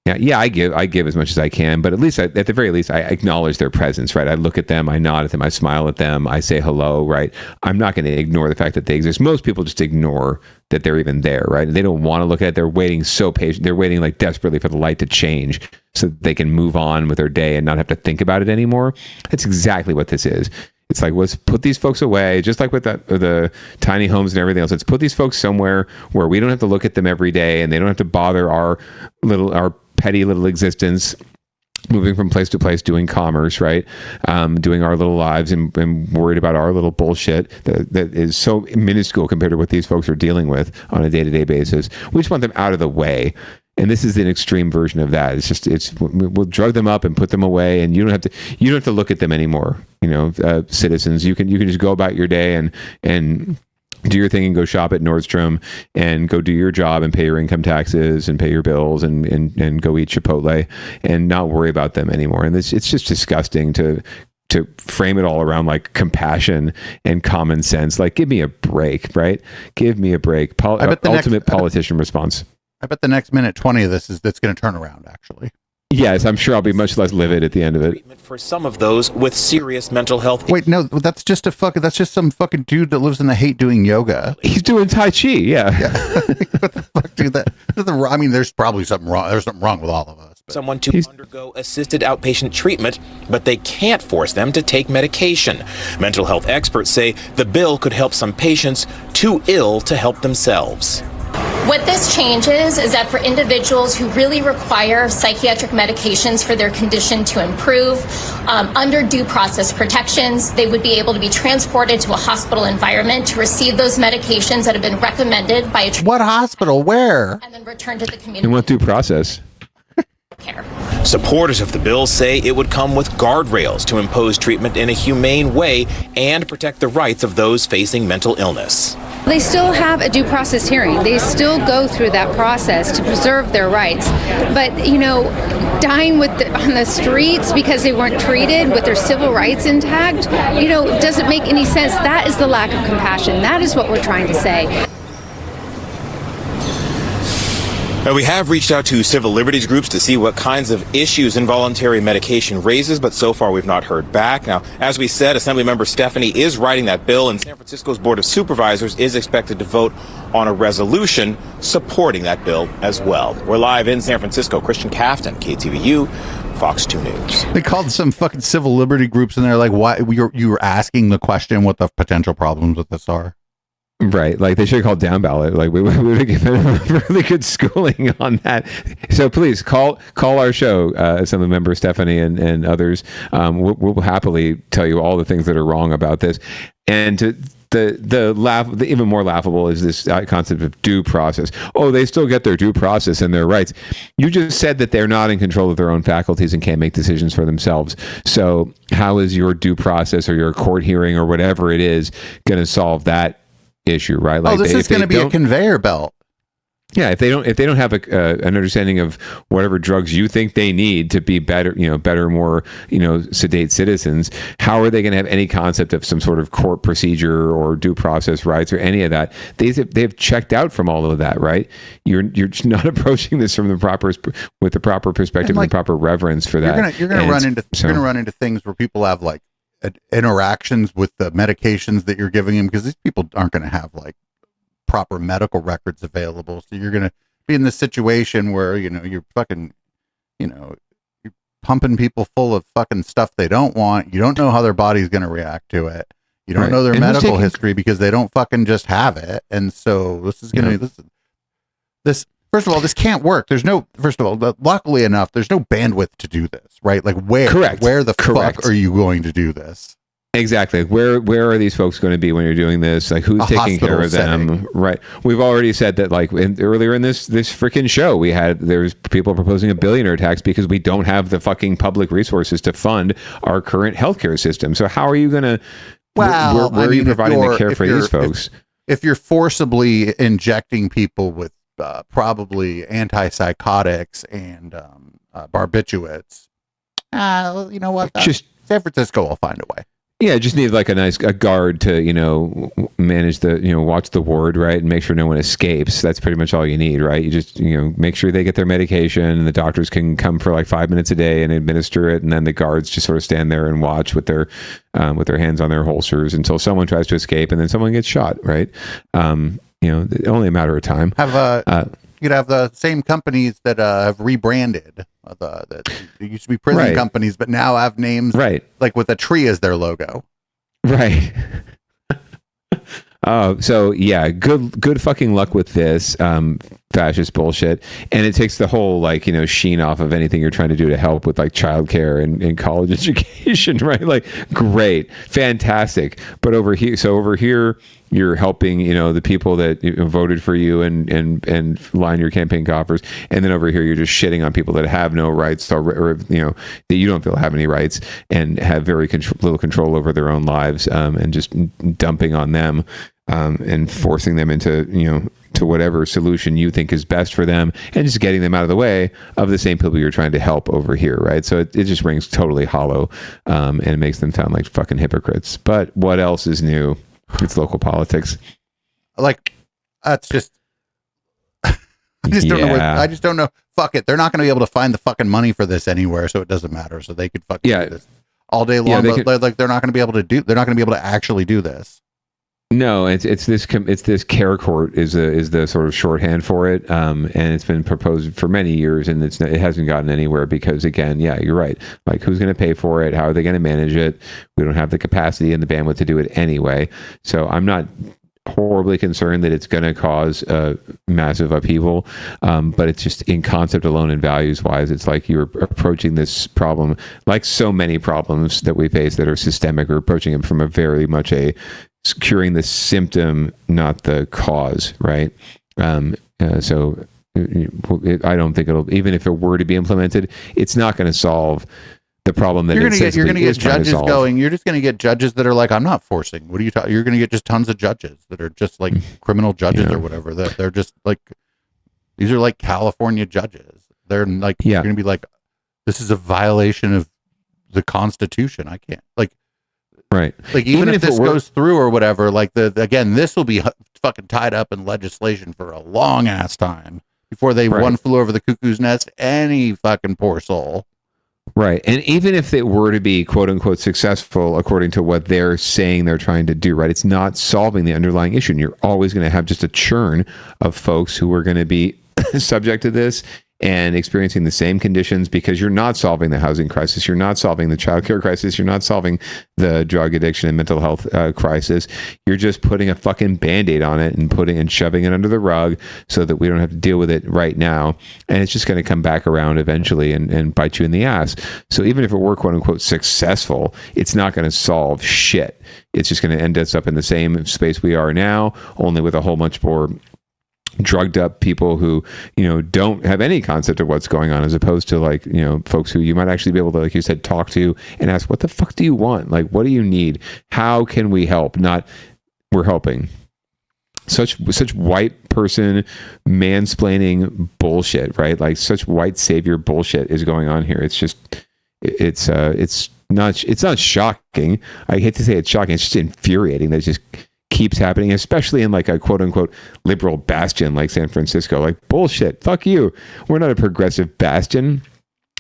[SPEAKER 3] I give as much as I can, but at least at the very least, I acknowledge their presence, right? I look at them, I nod at them, I smile at them, I say hello, right? I'm not going to ignore the fact that they exist. Most people just ignore that they're even there, right? They don't want to look at it. They're waiting so patient. They're waiting like desperately for the light to change so that they can move on with their day and not have to think about it anymore. That's exactly what this is. It's like, let's put these folks away, just like with the tiny homes and everything else. Let's put these folks somewhere where we don't have to look at them every day and they don't have to bother our petty little existence, moving from place to place, doing commerce, right? Doing our little lives and worried about our little bullshit that is so minuscule compared to what these folks are dealing with on a day-to-day basis. We just want them out of the way. And this is an extreme version of that. We'll drug them up and put them away, and you don't have to look at them anymore. Citizens, you can just go about your day and do your thing and go shop at Nordstrom and go do your job and pay your income taxes and pay your bills and go eat Chipotle and not worry about them anymore. And it's just disgusting to frame it all around like compassion and common sense. Like, give me a break, right? Give me a break. Ultimate politician response.
[SPEAKER 2] I bet the next minute 20 of that's going to turn around, actually.
[SPEAKER 3] Yes, I'm sure I'll be much less livid at the end of it.
[SPEAKER 22] For some of those with serious mental health.
[SPEAKER 2] Wait, no, that's just some fucking dude that lives in the hate doing yoga.
[SPEAKER 3] He's doing Tai Chi, yeah.
[SPEAKER 2] What the fuck, dude? I mean, there's probably something wrong. There's something wrong with all of us.
[SPEAKER 22] Someone to undergo assisted outpatient treatment, but they can't force them to take medication. Mental health experts say the bill could help some patients too ill to help themselves.
[SPEAKER 5] What this changes is that for individuals who really require psychiatric medications for their condition to improve, under due process protections, they would be able to be transported to a hospital environment to receive those medications that have been recommended by a
[SPEAKER 2] what hospital? Where?
[SPEAKER 5] And then return to the community.
[SPEAKER 3] And what due process?
[SPEAKER 5] Care.
[SPEAKER 22] Supporters of the bill say it would come with guardrails to impose treatment in a humane way and protect the rights of those facing mental illness.
[SPEAKER 7] They still have a due process hearing. They still go through that process to preserve their rights. But, dying on the streets because they weren't treated with their civil rights intact, doesn't make any sense. That is the lack of compassion. That is what we're trying to say.
[SPEAKER 22] Now, we have reached out to civil liberties groups to see what kinds of issues involuntary medication raises, but so far we've not heard back. Now, as we said, Assemblymember Stephanie is writing that bill, and San Francisco's Board of Supervisors is expected to vote on a resolution supporting that bill as well. We're live in San Francisco. Christian Cafton, KTVU, Fox 2 News.
[SPEAKER 2] They called some fucking civil liberty groups, and they're like, "Why you were asking the question what the potential problems with this are?"
[SPEAKER 3] Right, like they should have called Downballot. Like we would have given them a really good schooling on that. So please call our show, Assemblymember Stephanie and others. We'll happily tell you all the things that are wrong about this. And the even more laughable is this concept of due process. Oh, they still get their due process and their rights. You just said that they're not in control of their own faculties and can't make decisions for themselves. So how is your due process or your court hearing or whatever it is going to solve that issue, right?
[SPEAKER 2] Like this is going to be a conveyor belt.
[SPEAKER 3] Yeah, if they don't have an understanding of whatever drugs you think they need to be better, more, sedate citizens, how are they going to have any concept of some sort of court procedure or due process rights or any of that? They've checked out from all of that, right? You're not approaching this with the proper perspective and the proper reverence for that.
[SPEAKER 2] You're going to run into things where people have like interactions with the medications that you're giving them, because these people aren't going to have like proper medical records available. So you're going to be in this situation where, you're fucking, you're pumping people full of fucking stuff they don't want. You don't know how their body's going to react to it. You don't know their medical history because they don't fucking just have it. And so this is going to, this, first of all, this can't work. Luckily enough, there's no bandwidth to do this, right? Like where the fuck are you going to do this?
[SPEAKER 3] Exactly. Where are these folks going to be when you're doing this? Like, who's taking care of them? Right. We've already said that, like, earlier in this freaking show, there's people proposing a billionaire tax because we don't have the fucking public resources to fund our current healthcare system. So how are you going to?
[SPEAKER 2] Well,
[SPEAKER 3] where are you providing the care for these folks?
[SPEAKER 2] If you're forcibly injecting people with probably antipsychotics and barbiturates, you know what? San Francisco will find a way.
[SPEAKER 3] Yeah, just need like a guard to, manage watch the ward, right? And make sure no one escapes. That's pretty much all you need, right? You just, make sure they get their medication and the doctors can come for like 5 minutes a day and administer it. And then the guards just sort of stand there and watch with their hands on their holsters until someone tries to escape and then someone gets shot, right? Only a matter of time.
[SPEAKER 2] You'd have the same companies that have rebranded. That used to be prison companies, but now have names like with a tree as their logo.
[SPEAKER 3] Right. So yeah, good fucking luck with this fascist bullshit. And it takes the whole sheen off of anything you're trying to do to help with like childcare and college education, right? Like, great, fantastic. But over here, you're helping, the people that voted for you and line your campaign coffers. And then over here, you're just shitting on people that have no rights or that you don't feel have any rights and have very little control over their own lives, and just dumping on them, and forcing them into, to whatever solution you think is best for them, and just getting them out of the way of the same people you're trying to help over here, right? So it just rings totally hollow, and it makes them sound like fucking hypocrites. But what else is new? It's local politics.
[SPEAKER 2] Like, that's just, I just don't know. Fuck it. They're not going to be able to find the fucking money for this anywhere, so it doesn't matter. So they could fucking do this all day long. They're not going to be able to actually do this.
[SPEAKER 3] No, it's this care court is the sort of shorthand for it, and it's been proposed for many years, and it hasn't gotten anywhere because, again, yeah, you're right. Like, who's going to pay for it? How are they going to manage it? We don't have the capacity and the bandwidth to do it anyway. So I'm not horribly concerned that it's going to cause massive upheaval, but it's just in concept alone and values wise, it's like you're approaching this problem like so many problems that we face that are systemic. We're approaching it from a very much curing the symptom, not the cause, right? So I don't think even if it were to be implemented, it's not going to solve the problem that you're going to get
[SPEAKER 2] judges going. You're just going to get judges that are like, I'm not forcing. What are you talking? You're going to get just tons of judges that are just like criminal judges or whatever. That they're just like, these are like California judges. They're like, you're going to be like, this is a violation of the Constitution. I can't
[SPEAKER 3] Right.
[SPEAKER 2] Like, even if this goes through or whatever, like this will be fucking tied up in legislation for a long ass time before one flew over the cuckoo's nest any fucking poor soul.
[SPEAKER 3] Right. And even if it were to be quote unquote successful, according to what they're saying they're trying to do, right, it's not solving the underlying issue. And you're always going to have just a churn of folks who are going to be subject to this and experiencing the same conditions, because you're not solving the housing crisis, you're not solving the childcare crisis, you're not solving the drug addiction and mental health crisis. You're just putting a fucking Band-Aid on it and shoving it under the rug so that we don't have to deal with it right now. And it's just going to come back around eventually and bite you in the ass. So even if it were quote unquote successful, it's not going to solve shit. It's just going to end us up in the same space we are now, only with a whole bunch more drugged up people who don't have any concept of what's going on, as opposed to folks who you might actually be able to, like you said, talk to and ask, what the fuck do you want? Like, what do you need? How can we help? Not, we're helping. Such white person mansplaining bullshit, right? Like, such white savior bullshit is going on here. It's just it's not shocking. I hate to say it's shocking. It's just infuriating that it just keeps happening, especially in like a quote unquote liberal bastion like San Francisco. Like, bullshit. Fuck you. We're not a progressive bastion.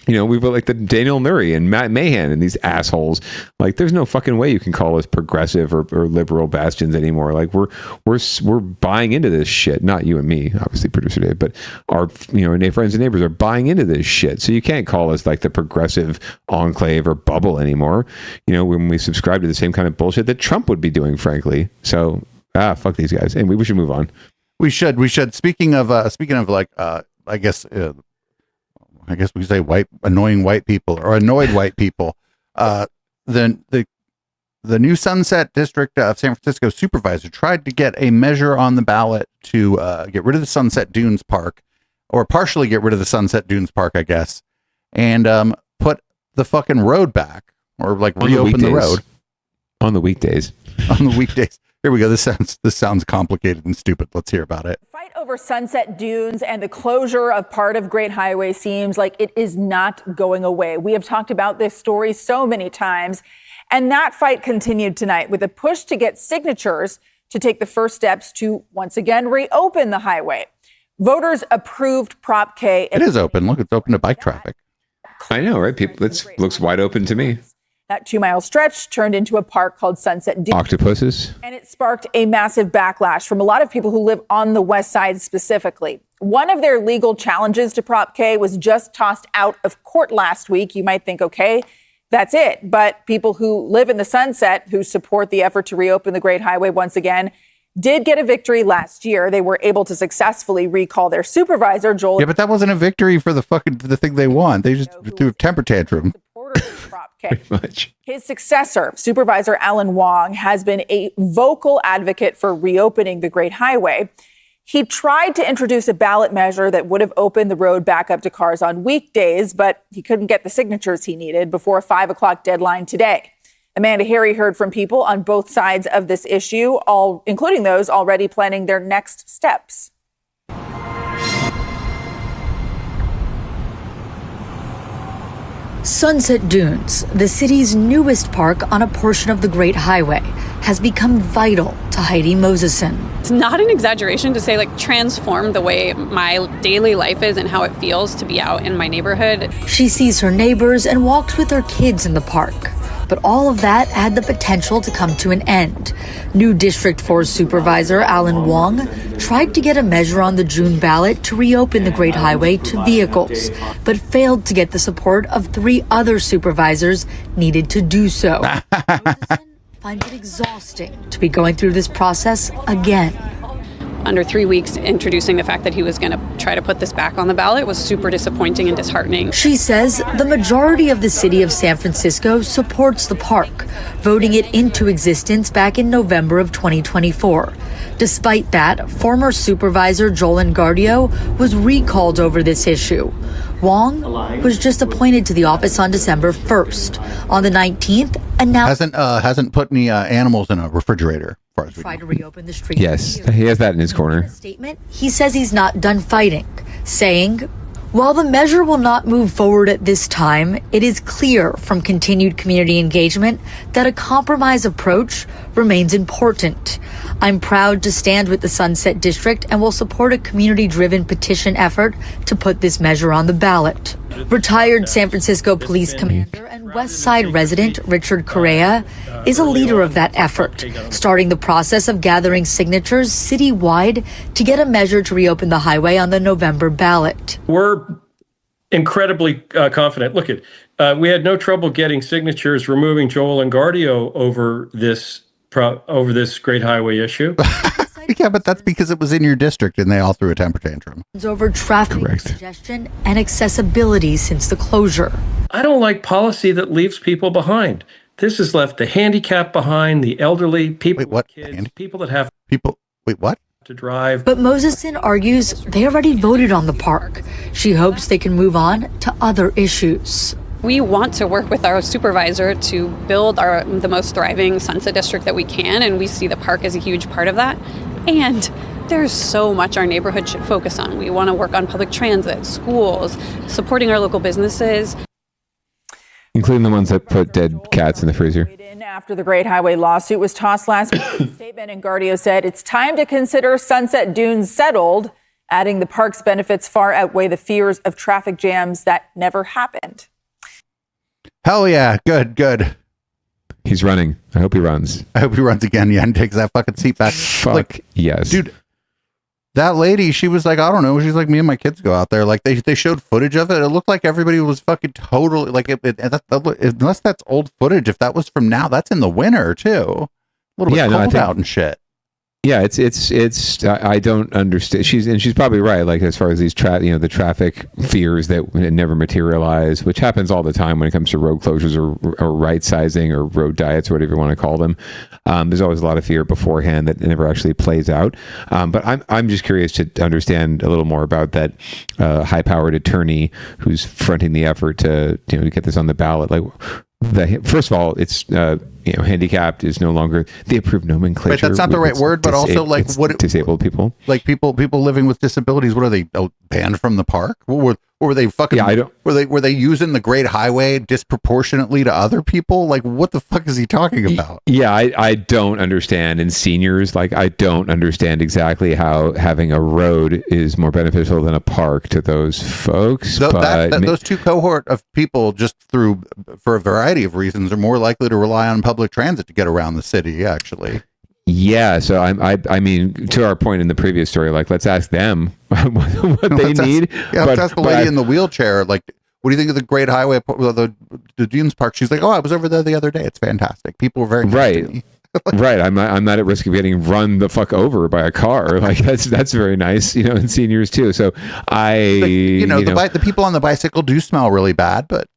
[SPEAKER 3] We've got like the Daniel Nury and Matt Mahan and these assholes. Like, there's no fucking way you can call us progressive or liberal bastions anymore. Like, we're buying into this shit. Not you and me, obviously, producer Dave, but our friends and neighbors are buying into this shit. So you can't call us like the progressive enclave or bubble anymore. When we subscribe to the same kind of bullshit that Trump would be doing, frankly. So fuck these guys. And we should move on.
[SPEAKER 2] We should. Speaking of like, I guess we say annoying white people or annoyed white people. Then the new Sunset District of San Francisco supervisor tried to get a measure on the ballot to get rid of the Sunset Dunes Park, or partially get rid of the Sunset Dunes Park, I guess, and put the fucking road back, or like reopen the road
[SPEAKER 3] on the weekdays.
[SPEAKER 2] On the weekdays. Here we go. This sounds complicated and stupid. Let's hear about it.
[SPEAKER 4] Fight over Sunset Dunes and the closure of part of Great Highway seems like it is not going away. We have talked about this story so many times, and that fight continued tonight with a push to get signatures to take the first steps to once again reopen the highway. Voters approved Prop K.
[SPEAKER 2] It is open. Look, it's open to bike traffic.
[SPEAKER 3] I know, right? People, it looks wide open to me.
[SPEAKER 4] That 2-mile stretch turned into a park called Sunset Dunes.
[SPEAKER 3] Octopuses.
[SPEAKER 4] And it sparked a massive backlash from a lot of people who live on the west side specifically. One of their legal challenges to Prop K was just tossed out of court last week. You might think, okay, that's it. But people who live in the Sunset, who support the effort to reopen the Great Highway once again, did get a victory last year. They were able to successfully recall their supervisor, Joel.
[SPEAKER 2] Yeah, but that wasn't a victory for the thing they won. They just threw a temper tantrum.
[SPEAKER 4] Pretty much. His successor, Supervisor Alan Wong, has been a vocal advocate for reopening the Great Highway. He tried to introduce a ballot measure that would have opened the road back up to cars on weekdays, but he couldn't get the signatures he needed before a 5 o'clock deadline today. Amanda Harry heard from people on both sides of this issue, all including those already planning their next steps.
[SPEAKER 8] Sunset Dunes, the city's newest park on a portion of the Great Highway, has become vital to Heidi Moseson.
[SPEAKER 9] It's not an exaggeration to say, transform the way my daily life is and how it feels to be out in my neighborhood.
[SPEAKER 8] She sees her neighbors and walks with her kids in the park. But all of that had the potential to come to an end. New District 4 Supervisor Alan Wong tried to get a measure on the June ballot to reopen the Great Highway to vehicles, but failed to get the support of 3 other supervisors needed to do so. Moseson finds it exhausting to be going through this process again.
[SPEAKER 9] Under 3 weeks, introducing the fact that he was going to try to put this back on the ballot was super disappointing and disheartening.
[SPEAKER 8] She says the majority of the city of San Francisco supports the park, voting it into existence back in November of 2024. Despite that, former supervisor Joel Engardio was recalled over this issue. Wong was just appointed to the office on December 1st. On the 19th, announced
[SPEAKER 2] hasn't put any animals in a refrigerator.
[SPEAKER 8] Try to reopen the street.
[SPEAKER 3] Yes, he has that in his corner.
[SPEAKER 8] Statement, he says he's not done fighting, saying, while the measure will not move forward at this time, it is clear from continued community engagement that a compromise approach remains important. I'm proud to stand with the Sunset District and will support a community-driven petition effort to put this measure on the ballot. Retired San Francisco police commander and West Side resident Richard Correa is a leader of that effort, starting the process of gathering signatures citywide to get a measure to reopen the highway on the November ballot.
[SPEAKER 10] We're incredibly confident. Look, we had no trouble getting signatures removing Joel Engardio over this Great Highway issue.
[SPEAKER 2] Yeah, but that's because it was in your district and they all threw a temper tantrum.
[SPEAKER 8] Over traffic congestion and accessibility since the closure.
[SPEAKER 10] I don't like policy that leaves people behind. This has left the handicapped behind, the elderly, people with kids, people that have to drive.
[SPEAKER 8] But Moseson argues they already voted on the park. She hopes they can move on to other issues.
[SPEAKER 9] We want to work with our supervisor to build the most thriving Sunset District that we can, and we see the park as a huge part of that. And there's so much our neighborhood should focus on. We want to work on public transit, schools, supporting our local businesses.
[SPEAKER 3] Including the ones that put dead cats in the freezer.
[SPEAKER 4] After the Great Highway lawsuit was tossed last week, a statement Engardio said it's time to consider Sunset Dunes settled, adding the park's benefits far outweigh the fears of traffic jams that never happened.
[SPEAKER 2] Hell yeah. Good.
[SPEAKER 3] He's running. I hope he runs.
[SPEAKER 2] I hope he runs again. Yeah, and takes that fucking seat back.
[SPEAKER 3] Fuck yes.
[SPEAKER 2] Dude, that lady, she was like, I don't know. She's like, me and my kids go out there. Like, they showed footage of it. It looked like everybody was fucking totally, like, unless that's old footage, if that was from now, that's in the winter, too. A little bit cold out and shit.
[SPEAKER 3] Yeah, it's I don't understand. She's probably right. Like as far as these the traffic fears that never materialize, which happens all the time when it comes to road closures or right sizing or road diets or whatever you want to call them. There's always a lot of fear beforehand that never actually plays out. But I'm just curious to understand a little more about that high powered attorney who's fronting the effort to get this on the ballot. Like, first of all, it's handicapped is no longer the approved nomenclature.
[SPEAKER 2] Right, that's not the right word, but also like what
[SPEAKER 3] disabled people,
[SPEAKER 2] like people living with disabilities. What are they banned from the park? What were they fucking?
[SPEAKER 3] Yeah, I don't.
[SPEAKER 2] Were they using the Great Highway disproportionately to other people? Like, what the fuck is he talking about?
[SPEAKER 3] Yeah, I don't understand. And seniors, like, I don't understand exactly how having a road is more beneficial than a park to those folks.
[SPEAKER 2] Those two cohort of people, just for a variety of reasons, are more likely to rely on public transit to get around the city. Actually.
[SPEAKER 3] Yeah, so I mean, to our point in the previous story, like, let's ask them what they need.
[SPEAKER 2] Let's ask the lady in the wheelchair, like, what do you think of the Great Highway, the Dunes Park? She's like, oh, I was over there the other day. It's fantastic. People were very nice to me.
[SPEAKER 3] Right. I'm not at risk of getting run the fuck over by a car. Like that's very nice, and seniors too. So
[SPEAKER 2] the people on the bicycle do smell really bad, but.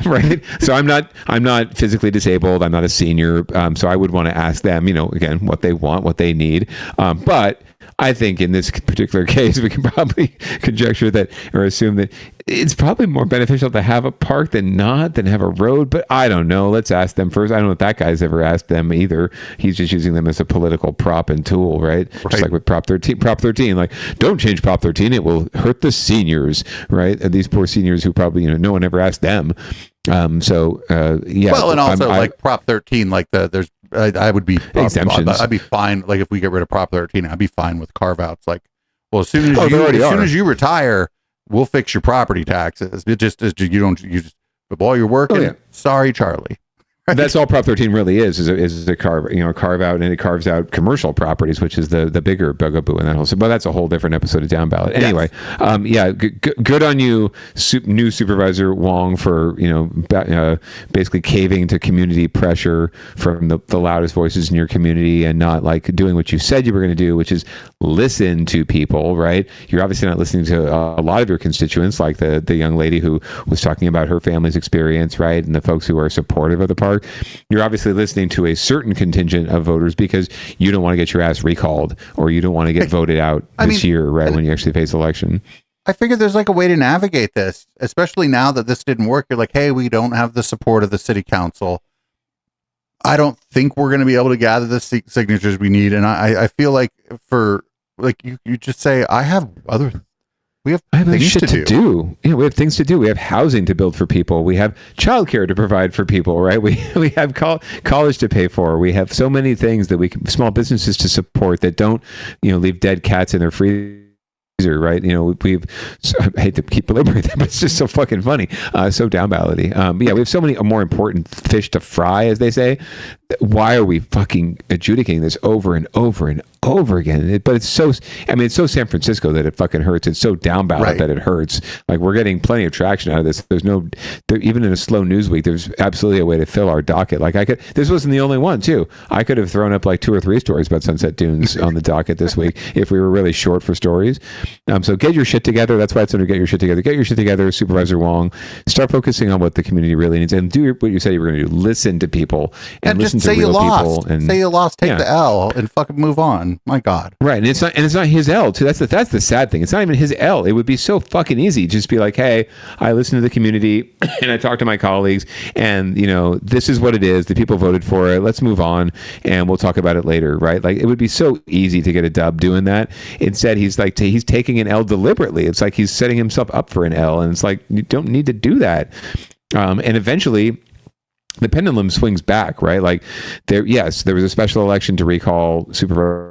[SPEAKER 3] Right. So I'm not physically disabled. I'm not a senior. So I would want to ask them, again, what they want, what they need. But I think in this particular case, we can probably conjecture that or assume that it's probably more beneficial to have a park than have a road. But I don't know. Let's ask them first. I don't know if that guy's ever asked them either. He's just using them as a political prop and tool, right? Just like with Prop 13, like, don't change Prop 13. It will hurt the seniors, right? And these poor seniors who probably, no one ever asked them. Yeah.
[SPEAKER 2] Well, and also like Prop 13, like there's, I would be
[SPEAKER 3] exemptions.
[SPEAKER 2] I'd be fine. Like if we get rid of Prop 13, I'd be fine with carve outs. Like, well, as soon as you retire, we'll fix your property taxes. It just is but while you're working, sorry, Charlie.
[SPEAKER 3] Right? That's all Prop 13 really is a carve out, and it carves out commercial properties, which is the bigger bugaboo in that whole. But that's a whole different episode of Downballot. Anyway, good on you, new Supervisor Wong, for basically caving to community pressure from the loudest voices in your community and not like doing what you said you were going to do, which is listen to people. Right? You're obviously not listening to a lot of your constituents, like the young lady who was talking about her family's experience, right, and the folks who are supportive of the park. You're obviously listening to a certain contingent of voters because you don't want to get your ass recalled or you don't want to get voted out this year, right, when you actually face election.
[SPEAKER 2] I figured there's like a way to navigate this, especially now that this didn't work. You're like, hey, we don't have the support of the city council. I don't think we're going to be able to gather the signatures we need. And I feel like you just say, we have things
[SPEAKER 3] shit
[SPEAKER 2] to do.
[SPEAKER 3] We have things to do. We have housing to build for people. We have childcare to provide for people, right? We have college to pay for. We have so many things that small businesses to support that don't, leave dead cats in their freezer, right? I hate to keep belaboring that, but it's just so fucking funny. So downballot-y. We have so many more important fish to fry, as they say. Why are we fucking adjudicating this over and over and over again? But it's so San Francisco that it fucking hurts. It's so downballot that it hurts. Like, we're getting plenty of traction out of this. Even in a slow news week, there's absolutely a way to fill our docket. Like, this wasn't the only one too. I could have thrown up like 2 or 3 stories about Sunset Dunes on the docket this week if we were really short for stories. So get your shit together. That's why it's under Get Your Shit Together. Get your shit together, Supervisor Wong. Start focusing on what the community really needs and do what you said you were going to do. Listen to people and listen to real people. And
[SPEAKER 2] say you lost, take the L and fucking move on. My God.
[SPEAKER 3] Right. And it's not his L too. That's the sad thing. It's not even his L. It would be so fucking easy. Just be like, hey, I listen to the community and I talk to my colleagues and this is what it is. The people voted for it. Let's move on and we'll talk about it later. Right. Like, it would be so easy to get a dub doing that. Instead, he's taking an L deliberately. It's like he's setting himself up for an L, and it's like, you don't need to do that. And eventually the pendulum swings back, right? Like, there was a special election to recall Supervisor.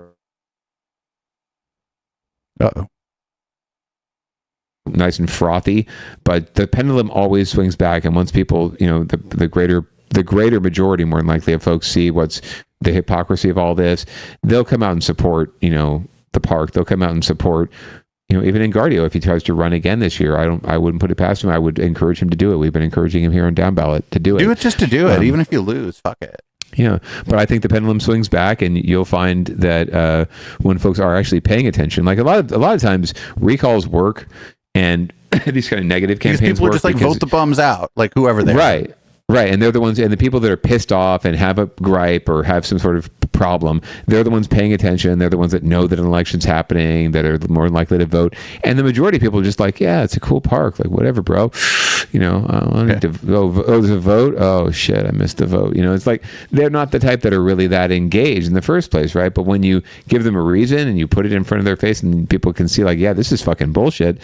[SPEAKER 3] Nice and frothy, but the pendulum always swings back, and once people, the greater majority, more than likely, of folks see what's the hypocrisy of all this, they'll come out and support, the park. They'll come out and support, even in Gardio, if he tries to run again this year. I wouldn't put it past him. I would encourage him to do it. We've been encouraging him here on Downballot to do it.
[SPEAKER 2] Do it just to do it, even if you lose. Fuck it.
[SPEAKER 3] Yeah, but I think the pendulum swings back, and you'll find that when folks are actually paying attention, like a lot of times recalls work, and these kind of negative campaigns
[SPEAKER 2] because people
[SPEAKER 3] work
[SPEAKER 2] just like vote the bums out, like whoever they are. Right, and they're the ones, and the people that are pissed off and have a gripe or have some sort of problem, they're the ones paying attention. They're the ones that know that an election's happening, that are more likely to vote. And the majority of people are just like, yeah, it's a cool park, like whatever, bro. I don't need to there's a vote. Oh shit, I missed the vote. It's like they're not the type that are really that engaged in the first place, right? But when you give them a reason and you put it in front of their face, and people can see, like, yeah, this is fucking bullshit,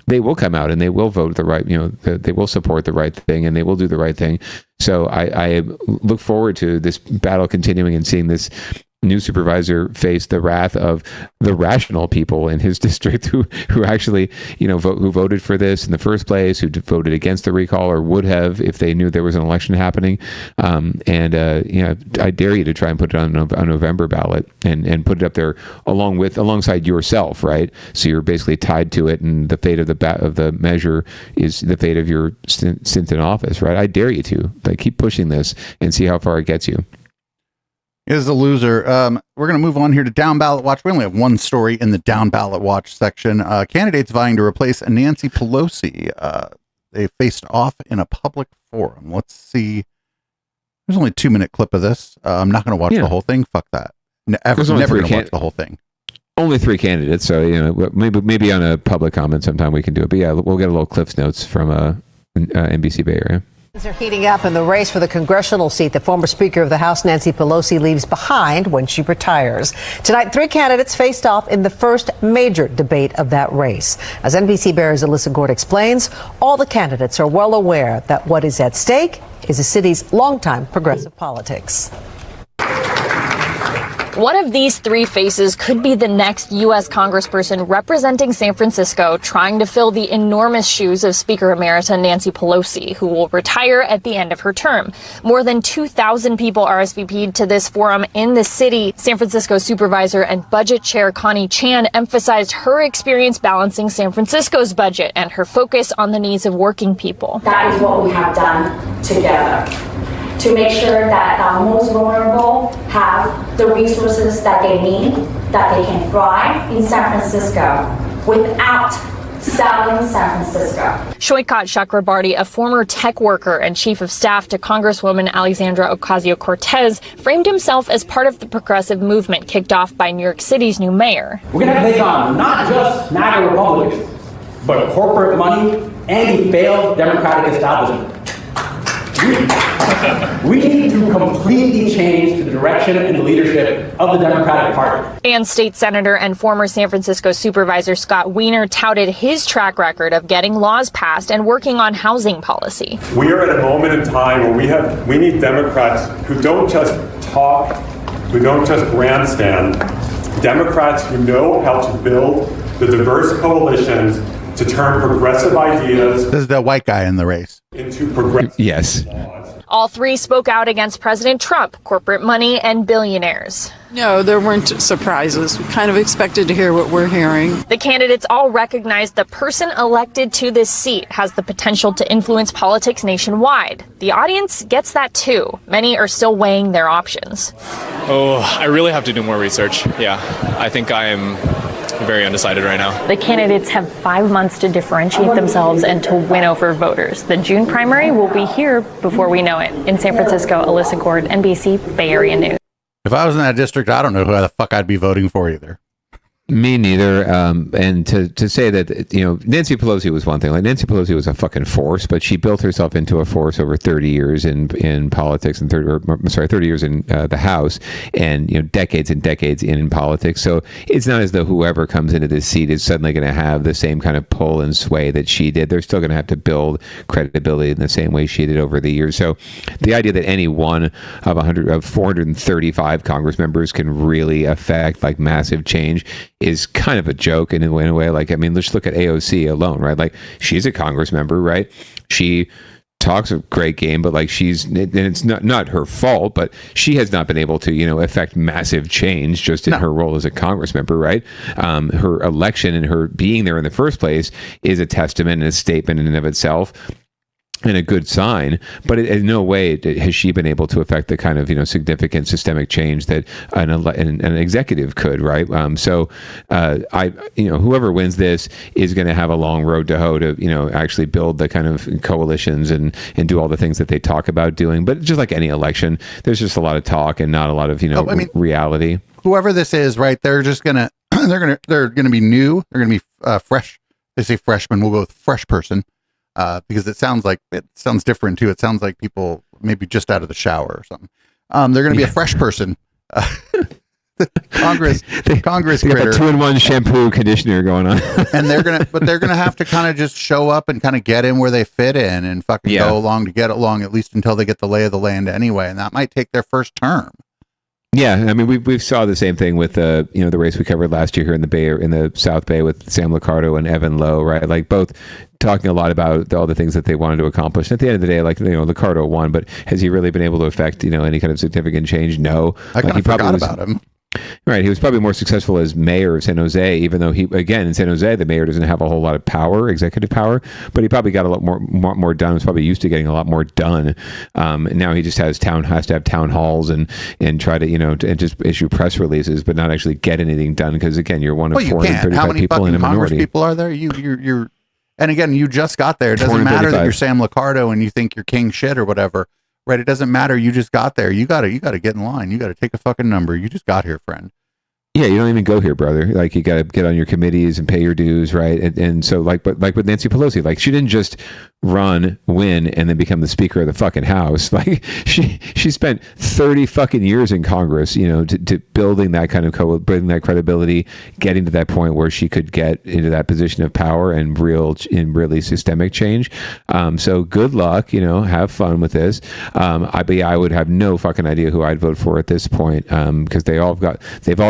[SPEAKER 2] they will come out and they will vote the right, they will support the right thing, and they will do the right thing. So I look forward to this battle continuing and seeing this new supervisor face the wrath of the rational people in his district who actually, who voted for this in the first place, who voted against the recall or would have if they knew there was an election happening. I dare you to try and put it on a November ballot and put it up there alongside yourself, right? So you're basically tied to it, and the fate of the measure is the fate of your stint in office, right? I dare you to keep pushing this and see how far it gets you. Is a loser. We're going to move on here to Down Ballot Watch. We only have one story in the Down Ballot Watch section. Candidates vying to replace Nancy Pelosi. They faced off in a public forum. Let's see. There's only a 2-minute clip of this. I'm not going to watch the whole thing. Fuck that. Never going to watch the whole thing.
[SPEAKER 3] Only 3 candidates, so maybe on a public comment sometime we can do it. But yeah, we'll get a little Cliff's Notes from NBC Bay Area.
[SPEAKER 11] Things are heating up in the race for the congressional seat the former Speaker of the House, Nancy Pelosi, leaves behind when she retires. Tonight, 3 candidates faced off in the first major debate of that race. As NBC Bear's Alyssa Gord explains, all the candidates are well aware that what is at stake is the city's longtime progressive politics.
[SPEAKER 12] One of these 3 faces could be the next U.S. congressperson representing San Francisco, trying to fill the enormous shoes of Speaker Emerita Nancy Pelosi, who will retire at the end of her term. More than 2,000 people RSVP'd to this forum in the city. San Francisco Supervisor and Budget Chair Connie Chan emphasized her experience balancing San Francisco's budget and her focus on the needs of working people.
[SPEAKER 13] That is what we have done together, to make sure that our most vulnerable have the resources that they need, that they can thrive in San Francisco without selling San Francisco.
[SPEAKER 12] Shoykat Chakrabarty, a former tech worker and chief of staff to Congresswoman Alexandra Ocasio-Cortez, framed himself as part of the progressive movement kicked off by New York City's new mayor.
[SPEAKER 14] We're going to take on not just MAGA Republicans, but corporate money and the failed Democratic establishment. We need to completely change the direction and the leadership of the Democratic Party.
[SPEAKER 12] And state senator and former San Francisco supervisor Scott Wiener touted his track record of getting laws passed and working on housing policy.
[SPEAKER 25] We are at a moment in time where we need Democrats who don't just talk, who don't just grandstand, Democrats who know how to build the diverse coalitions to turn progressive ideas.
[SPEAKER 2] This is the white guy in the race.
[SPEAKER 25] Into progressive.
[SPEAKER 3] Yes.
[SPEAKER 12] All 3 spoke out against President Trump, corporate money, and billionaires.
[SPEAKER 26] No, there weren't surprises. We kind of expected to hear what we're hearing.
[SPEAKER 12] The candidates all recognized the person elected to this seat has the potential to influence politics nationwide. The audience gets that too. Many are still weighing their options.
[SPEAKER 27] Oh, I really have to do more research. Yeah, I think I am very undecided right now.
[SPEAKER 12] The candidates have 5 months to differentiate themselves and to win over voters. The June primary will be here before we know it. In San Francisco, Alyssa Gord, NBC, Bay Area News.
[SPEAKER 2] If I was in that district, I don't know who the fuck I'd be voting for either.
[SPEAKER 3] Me neither. And to say that, Nancy Pelosi was one thing. Like, Nancy Pelosi was a fucking force, but she built herself into a force over 30 years in politics and 30 years in the House, and decades and decades in politics. So it's not as though whoever comes into this seat is suddenly going to have the same kind of pull and sway that she did. They're still going to have to build credibility in the same way she did over the years. So the idea that any one of 435 Congress members can really affect like massive change is kind of a joke in a way. Like, I mean, let's look at AOC alone, right? Like, she's a Congress member, right? She talks a great game, but like and it's not her fault, but she has not been able to, affect massive change just in her role as a Congress member, right? Her election and her being there in the first place is a testament and a statement in and of itself. and a good sign, but in no way has she been able to affect the kind of significant systemic change that an executive could, right? Whoever wins this is going to have a long road to hoe to actually build the kind of coalitions and do all the things that they talk about doing. But just like any election, there's just a lot of talk and not a lot of reality.
[SPEAKER 2] Whoever this is, right? They're just gonna they're gonna be new. They're gonna be fresh. They say freshman. We'll go with fresh person. Because it sounds different too. It sounds like people maybe just out of the shower or something. They're going to be a fresh person. Congress
[SPEAKER 3] they got a 2-in-1 shampoo conditioner going on,
[SPEAKER 2] and they're gonna have to kind of just show up and kind of get in where they fit in and fucking go along to get along, at least until they get the lay of the land anyway, and that might take their first term.
[SPEAKER 3] Yeah, I mean, we saw the same thing with the race we covered last year here in the South Bay with Sam Liccardo and Evan Lowe, right? Like both talking a lot about all the things that they wanted to accomplish. At the end of the day, Liccardo won, but has he really been able to affect any kind of significant change? No,
[SPEAKER 2] I kind of forgot about him.
[SPEAKER 3] Right, he was probably more successful as mayor of San Jose, even though in San Jose the mayor doesn't have a whole lot of power, executive power, but he probably got a lot more done. He's probably used to getting a lot more done. Now he just has to have town halls and try to and just issue press releases, but not actually get anything done because again you're one of 435 people in a minority.
[SPEAKER 2] Congress people are there? You're and again you just got there. It doesn't matter that you're Sam Liccardo and you think you're king shit or whatever. Right, it doesn't matter. You just got there. You gotta get in line. You gotta take a fucking number. You just got here, friend.
[SPEAKER 3] Yeah, you don't even go here, brother. Like you got to get on your committees and pay your dues, right? And so like with Nancy Pelosi, like she didn't just run, win, and then become the Speaker of the fucking House. Like she spent 30 fucking years in Congress, to building that kind of building that credibility, getting to that point where she could get into that position of power and really systemic change. So good luck, have fun with this. I would have no fucking idea who I'd vote for at this point, because they've all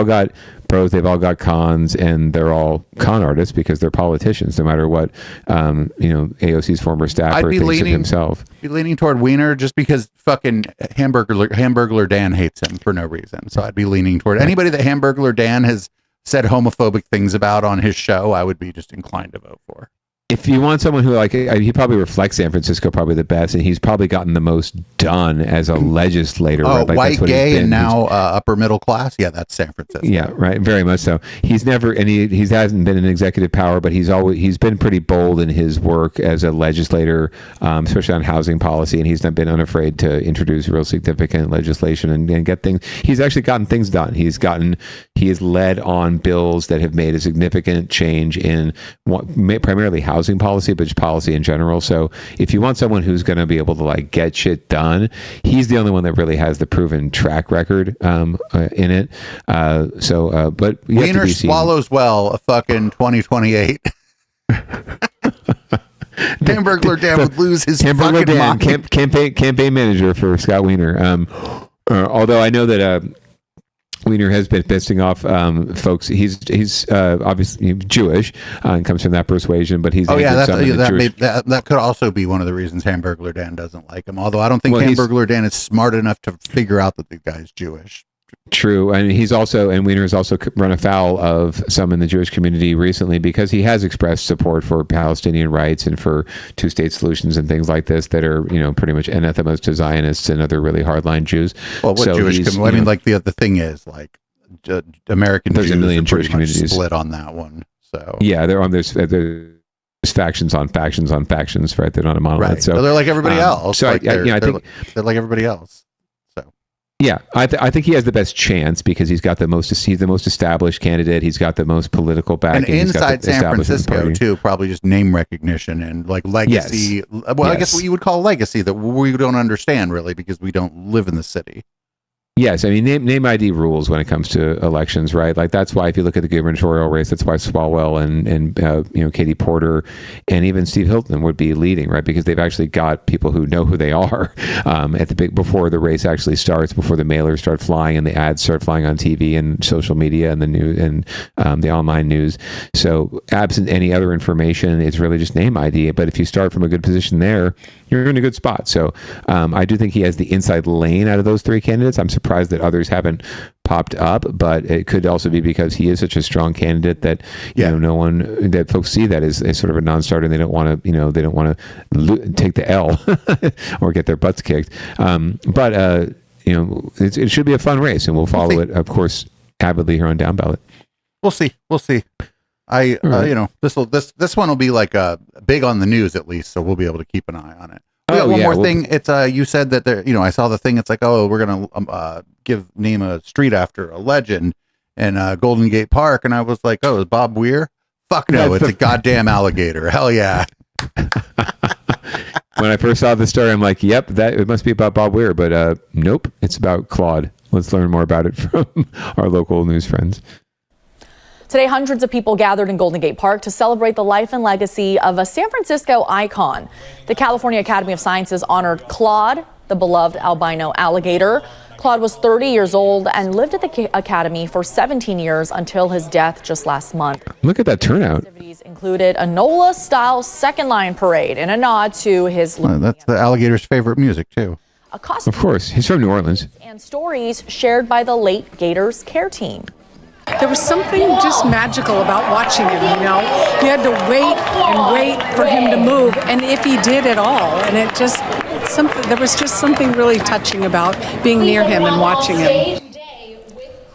[SPEAKER 3] got pros, they've all got cons, and they're all con artists because they're politicians, no matter what AOC's former staffer thinks of himself.
[SPEAKER 2] Be leaning toward Wiener just because fucking Hamburglar Dan hates him for no reason. So I'd be leaning toward anybody that Hamburglar Dan has said homophobic things about on his show. I would be just inclined to vote for.
[SPEAKER 3] If you want someone who he probably reflects San Francisco probably the best, and he's probably gotten the most done as a legislator.
[SPEAKER 2] Oh,
[SPEAKER 3] right?
[SPEAKER 2] White, gay, and now upper middle class. Yeah, that's San Francisco.
[SPEAKER 3] Yeah, right. Very much so. He's never, and he hasn't been in executive power, but he's been pretty bold in his work as a legislator, especially on housing policy, and he's not been unafraid to introduce real significant legislation and get things. He's actually gotten things done. He has led on bills that have made a significant change in primarily housing policy, but just policy in general. So if you want someone who's going to be able to get shit done, he's the only one that really has the proven track record in it. But
[SPEAKER 2] Wiener swallows well a fucking 2028. Hamburglar Dan would lose his
[SPEAKER 3] Hamburglar
[SPEAKER 2] fucking
[SPEAKER 3] Dan,
[SPEAKER 2] mind.
[SPEAKER 3] campaign manager for Scott Wiener. Although I know that Wiener has been pissing off folks. He's obviously Jewish and comes from that persuasion, but he's
[SPEAKER 2] that could also be one of the reasons Hamburglar Dan doesn't like him. Although I don't think Hamburglar Dan is smart enough to figure out that the guy's Jewish.
[SPEAKER 3] True, and Wiener has also run afoul of some in the Jewish community recently because he has expressed support for Palestinian rights and for two-state solutions and things like this that are pretty much anathemas to Zionists and other really hardline Jews.
[SPEAKER 2] Well, what Jewish? The thing is American
[SPEAKER 3] Jews. There's a million Jewish
[SPEAKER 2] communities split on that one. So
[SPEAKER 3] yeah, there's factions on factions on factions, right? They're not a monolith.
[SPEAKER 2] Right. So they're like everybody else.
[SPEAKER 3] So I think
[SPEAKER 2] they're like everybody else.
[SPEAKER 3] Yeah, I think he has the best chance because he's the most established candidate. He's got the most political backing.
[SPEAKER 2] And inside San Francisco too, probably just name recognition and legacy. Yes. Well, I guess what you would call legacy that we don't understand really because we don't live in the city.
[SPEAKER 3] Yes, I mean name ID rules when it comes to elections, right? Like that's why if you look at the gubernatorial race, that's why Swalwell and Katie Porter and even Steve Hilton would be leading, right? Because they've actually got people who know who they are before the race actually starts, before the mailers start flying and the ads start flying on TV and social media and the news and the online news. So absent any other information, it's really just name ID. But if you start from a good position there, you're in a good spot. So I do think he has the inside lane out of those three candidates. I'm surprised that others haven't popped up, but it could also be because he is such a strong candidate that no one that folks see that as sort of a non-starter, and they don't want to take the L or get their butts kicked. But it should be a fun race, and we'll follow it, of course, avidly here on Downballot.
[SPEAKER 2] We'll see. This one will be like big on the news at least, so we'll be able to keep an eye on it. One more thing. It's you said that there. I saw the thing. It's like, we're gonna name a street after a legend in Golden Gate Park, and I was like, is Bob Weir? Fuck no, it's a goddamn alligator. Hell yeah.
[SPEAKER 3] When I first saw the story, I'm like, yep, it must be about Bob Weir, but nope, it's about Claude. Let's learn more about it from our local news friends.
[SPEAKER 1] Today, hundreds of people gathered in Golden Gate Park to celebrate the life and legacy of a San Francisco icon. The California Academy of Sciences honored Claude, the beloved albino alligator. Claude was 30 years old and lived at the Academy for 17 years until his death just last month.
[SPEAKER 3] Look at that turnout.
[SPEAKER 1] Activities included a NOLA-style second line parade and a nod to his...
[SPEAKER 2] that's the alligator's favorite music, too.
[SPEAKER 1] A costume,
[SPEAKER 3] of course, he's from New Orleans.
[SPEAKER 1] And stories shared by the late Gator's care team.
[SPEAKER 15] There was something just magical about watching him, You had to wait and wait for him to move, and if he did at all. And there was just something really touching about being near him and watching him.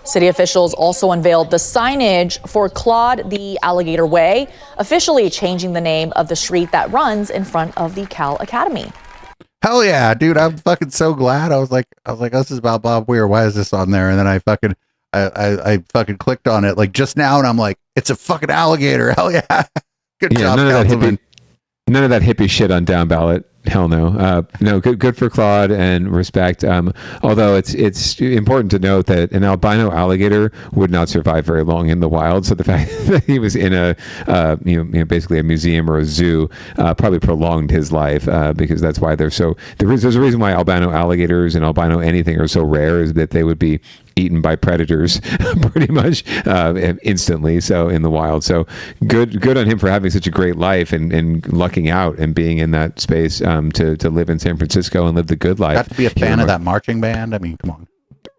[SPEAKER 1] City officials also unveiled the signage for Claude the Alligator Way, officially changing the name of the street that runs in front of the Cal Academy.
[SPEAKER 2] Hell yeah, dude. I'm fucking so glad. I was like, this is about Bob Weir. Why is this on there? And then I fucking clicked on it like just now, and I'm like, it's a fucking alligator. Hell yeah. Good job, Councilman.
[SPEAKER 3] None of that hippie shit on Downballot. Hell no. No, good for Claude and respect. Although it's important to note that an albino alligator would not survive very long in the wild. So the fact that he was in a basically a museum or a zoo probably prolonged his life because that's why there's a reason why albino alligators and albino anything are so rare, is that they would be eaten by predators pretty much instantly. So in the wild. So good on him for having such a great life and lucking out and being in that space. To live in San Francisco and live the good life.
[SPEAKER 2] Have to be a fan of that marching band. I mean, come on.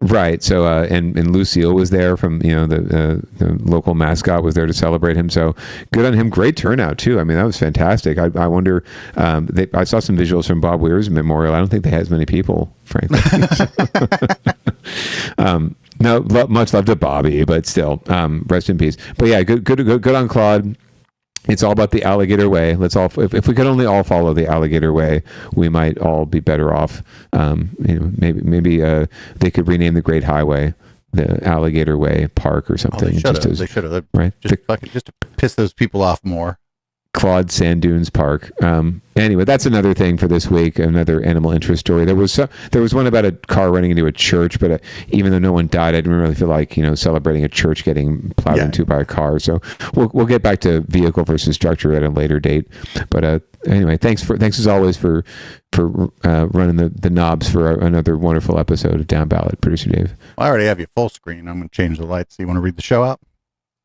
[SPEAKER 3] Right. So and Lucille was there from the local mascot was there to celebrate him. So good on him. Great turnout too. I mean, that was fantastic. I wonder. I saw some visuals from Bob Weir's memorial. I don't think they had as many people, frankly. No, much love to Bobby, but still, rest in peace. But yeah, good on Claude. It's all about the alligator way. Let's all, if we could only all follow the alligator way, we might all be better off. Maybe they could rename the Great Highway the Alligator Way Park or something.
[SPEAKER 2] They should have.
[SPEAKER 3] Right.
[SPEAKER 2] Just to piss those people off more.
[SPEAKER 3] Claude Sand Dunes Park. Anyway, that's another thing for this week. Another animal interest story. There was one about a car running into a church, but even though no one died, I didn't really feel like celebrating a church getting plowed into by a car. So we'll get back to vehicle versus structure at a later date. But anyway, thanks as always for running the knobs for another wonderful episode of Downballot, Producer Dave.
[SPEAKER 2] Well, I already have you full screen. I'm going to change the lights. So you want to read the show out?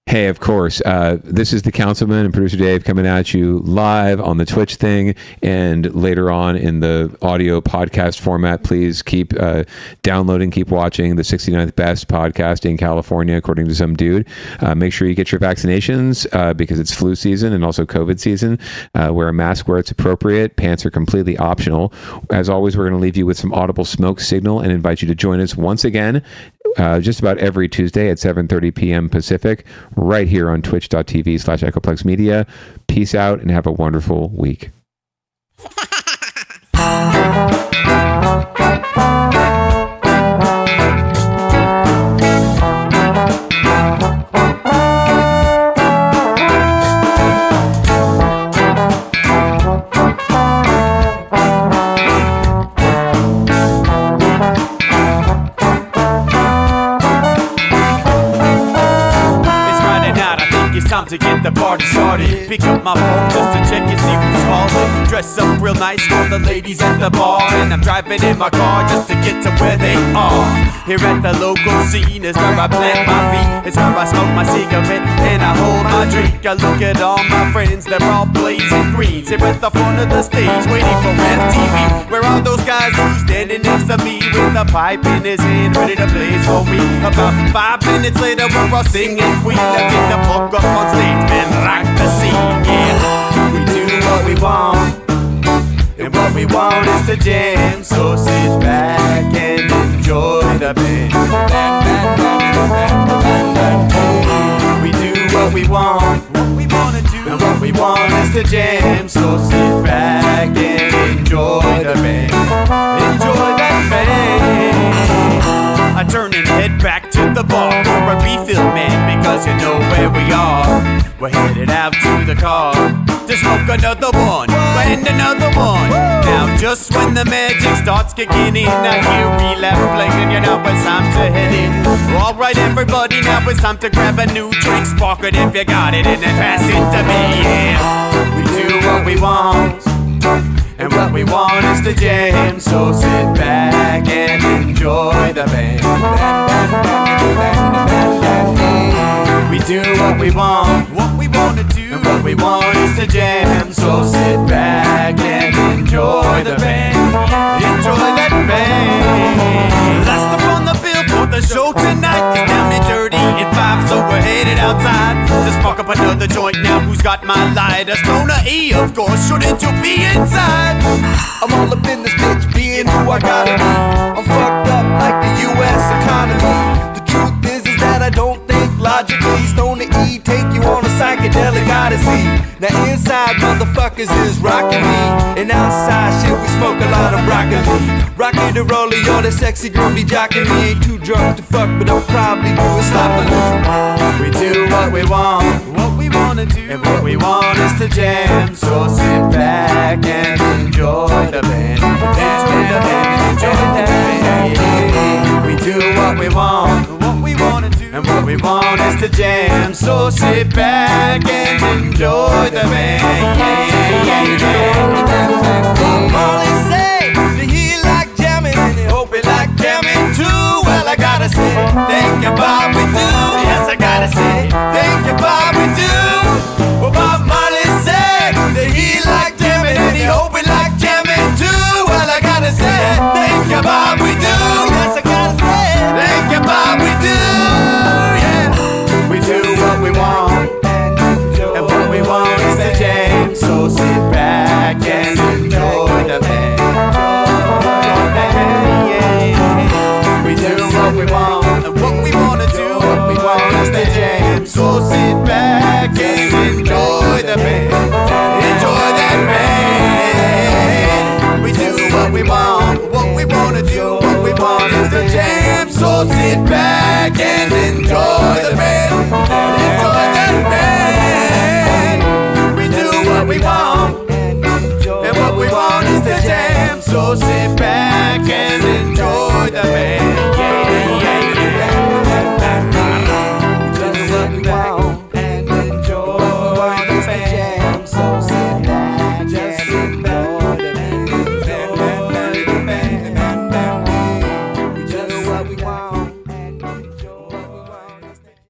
[SPEAKER 3] Hey, of course. This is the Councilman and Producer Dave coming at you live on the Twitch thing and later on in the audio podcast format. Please keep downloading, keep watching the 69th best podcast in California, according to some dude. Make sure you get your vaccinations because it's flu season and also COVID season. Wear a mask where it's appropriate. Pants are completely optional. As always, we're going to leave you with some audible smoke signal and invite you to join us once again just about every Tuesday at 7:30 p.m. Pacific, right here on twitch.tv/Echoplex Media. Peace out and have a wonderful week.
[SPEAKER 16] Time to get the party started. Pick up my phone just to check and see who's calling. Dress up real nice for the ladies at the bar, and I'm driving in my car just to get to where they are. Here at the local scene is where I plant my feet. It's where I smoke my cigarette and I hold my drink. I look at all my friends, they're all blazing greens. Here at the front of the stage, waiting for MTV. Where are those guys who's dead? standing next to me with a pipe in his hand, ready to blaze for me. About 5 minutes later, we're all singing Queen. I get the fuck up on stage, man, rock the scene. Yeah, we do what we want, and what we want is to jam. So sit back and enjoy the band. We do what we want, and what we want is to jam. So sit back and enjoy the band. Enjoy that band. I turn and head back to the bar for a refill, man, because you know where we are. We're headed out to the car to smoke another one and another one. Now just when the magic starts kicking in, I hear relapse playing, you know it's time to head in. Alright everybody, now it's time to grab a new drink, spark it if you got it, and then pass it to me. Yeah, we do what we want, and what we want is to jam. So sit back and enjoy the band. We do what we want to do, and what we want is to jam. So sit back and enjoy the band. Enjoy that band. Last up on the bill for the show tonight is Down and Dirty at 5, so we're headed outside to spark up another joint. Now who's got my lighter? Stoner E, of course, shouldn't you be inside?
[SPEAKER 6] I'm all up in this bitch, being who I gotta be. I'm fucked up like the U.S. economy. The truth is that I don't think logically. Stoner E take you on a psychedelic odyssey. Now inside motherfuckers is rockin' me, and outside shit we smoke a lot of broccoli. Rocky the roller, yo, that sexy girl be jockin' me. Ain't too drunk to fuck, but I'll probably do it sloppily.
[SPEAKER 16] We do what we wanna do, and what we want is to jam. So sit back and enjoy the band. Enjoy the band, enjoy the band. We do what we want, and what we want is to jam. So sit back and enjoy the band. Yeah, yeah, yeah.
[SPEAKER 6] Molly say that he like jamming, and he hope he like jamming too. Well, I gotta say, thank you, Bob, we do. Yes, I gotta say, thank you, Bob, we do. Well, Bob Marley said that he like jamming, and he hope he like jamming too. Well, I gotta say, thank you, Bob, we do. Yes, I gotta say, thank you, Bob, we do.
[SPEAKER 16] We do what we want, and what we want is to jam. So sit back and enjoy the band. We do what we want, and what we wanna do, what we want is to jam. So sit back and enjoy the band. Enjoy that band. We do what we wanna do, what we want is to jam. So sit back and enjoy the band. Enjoy that band. We do what we want, and what we want is to jam. So sit back and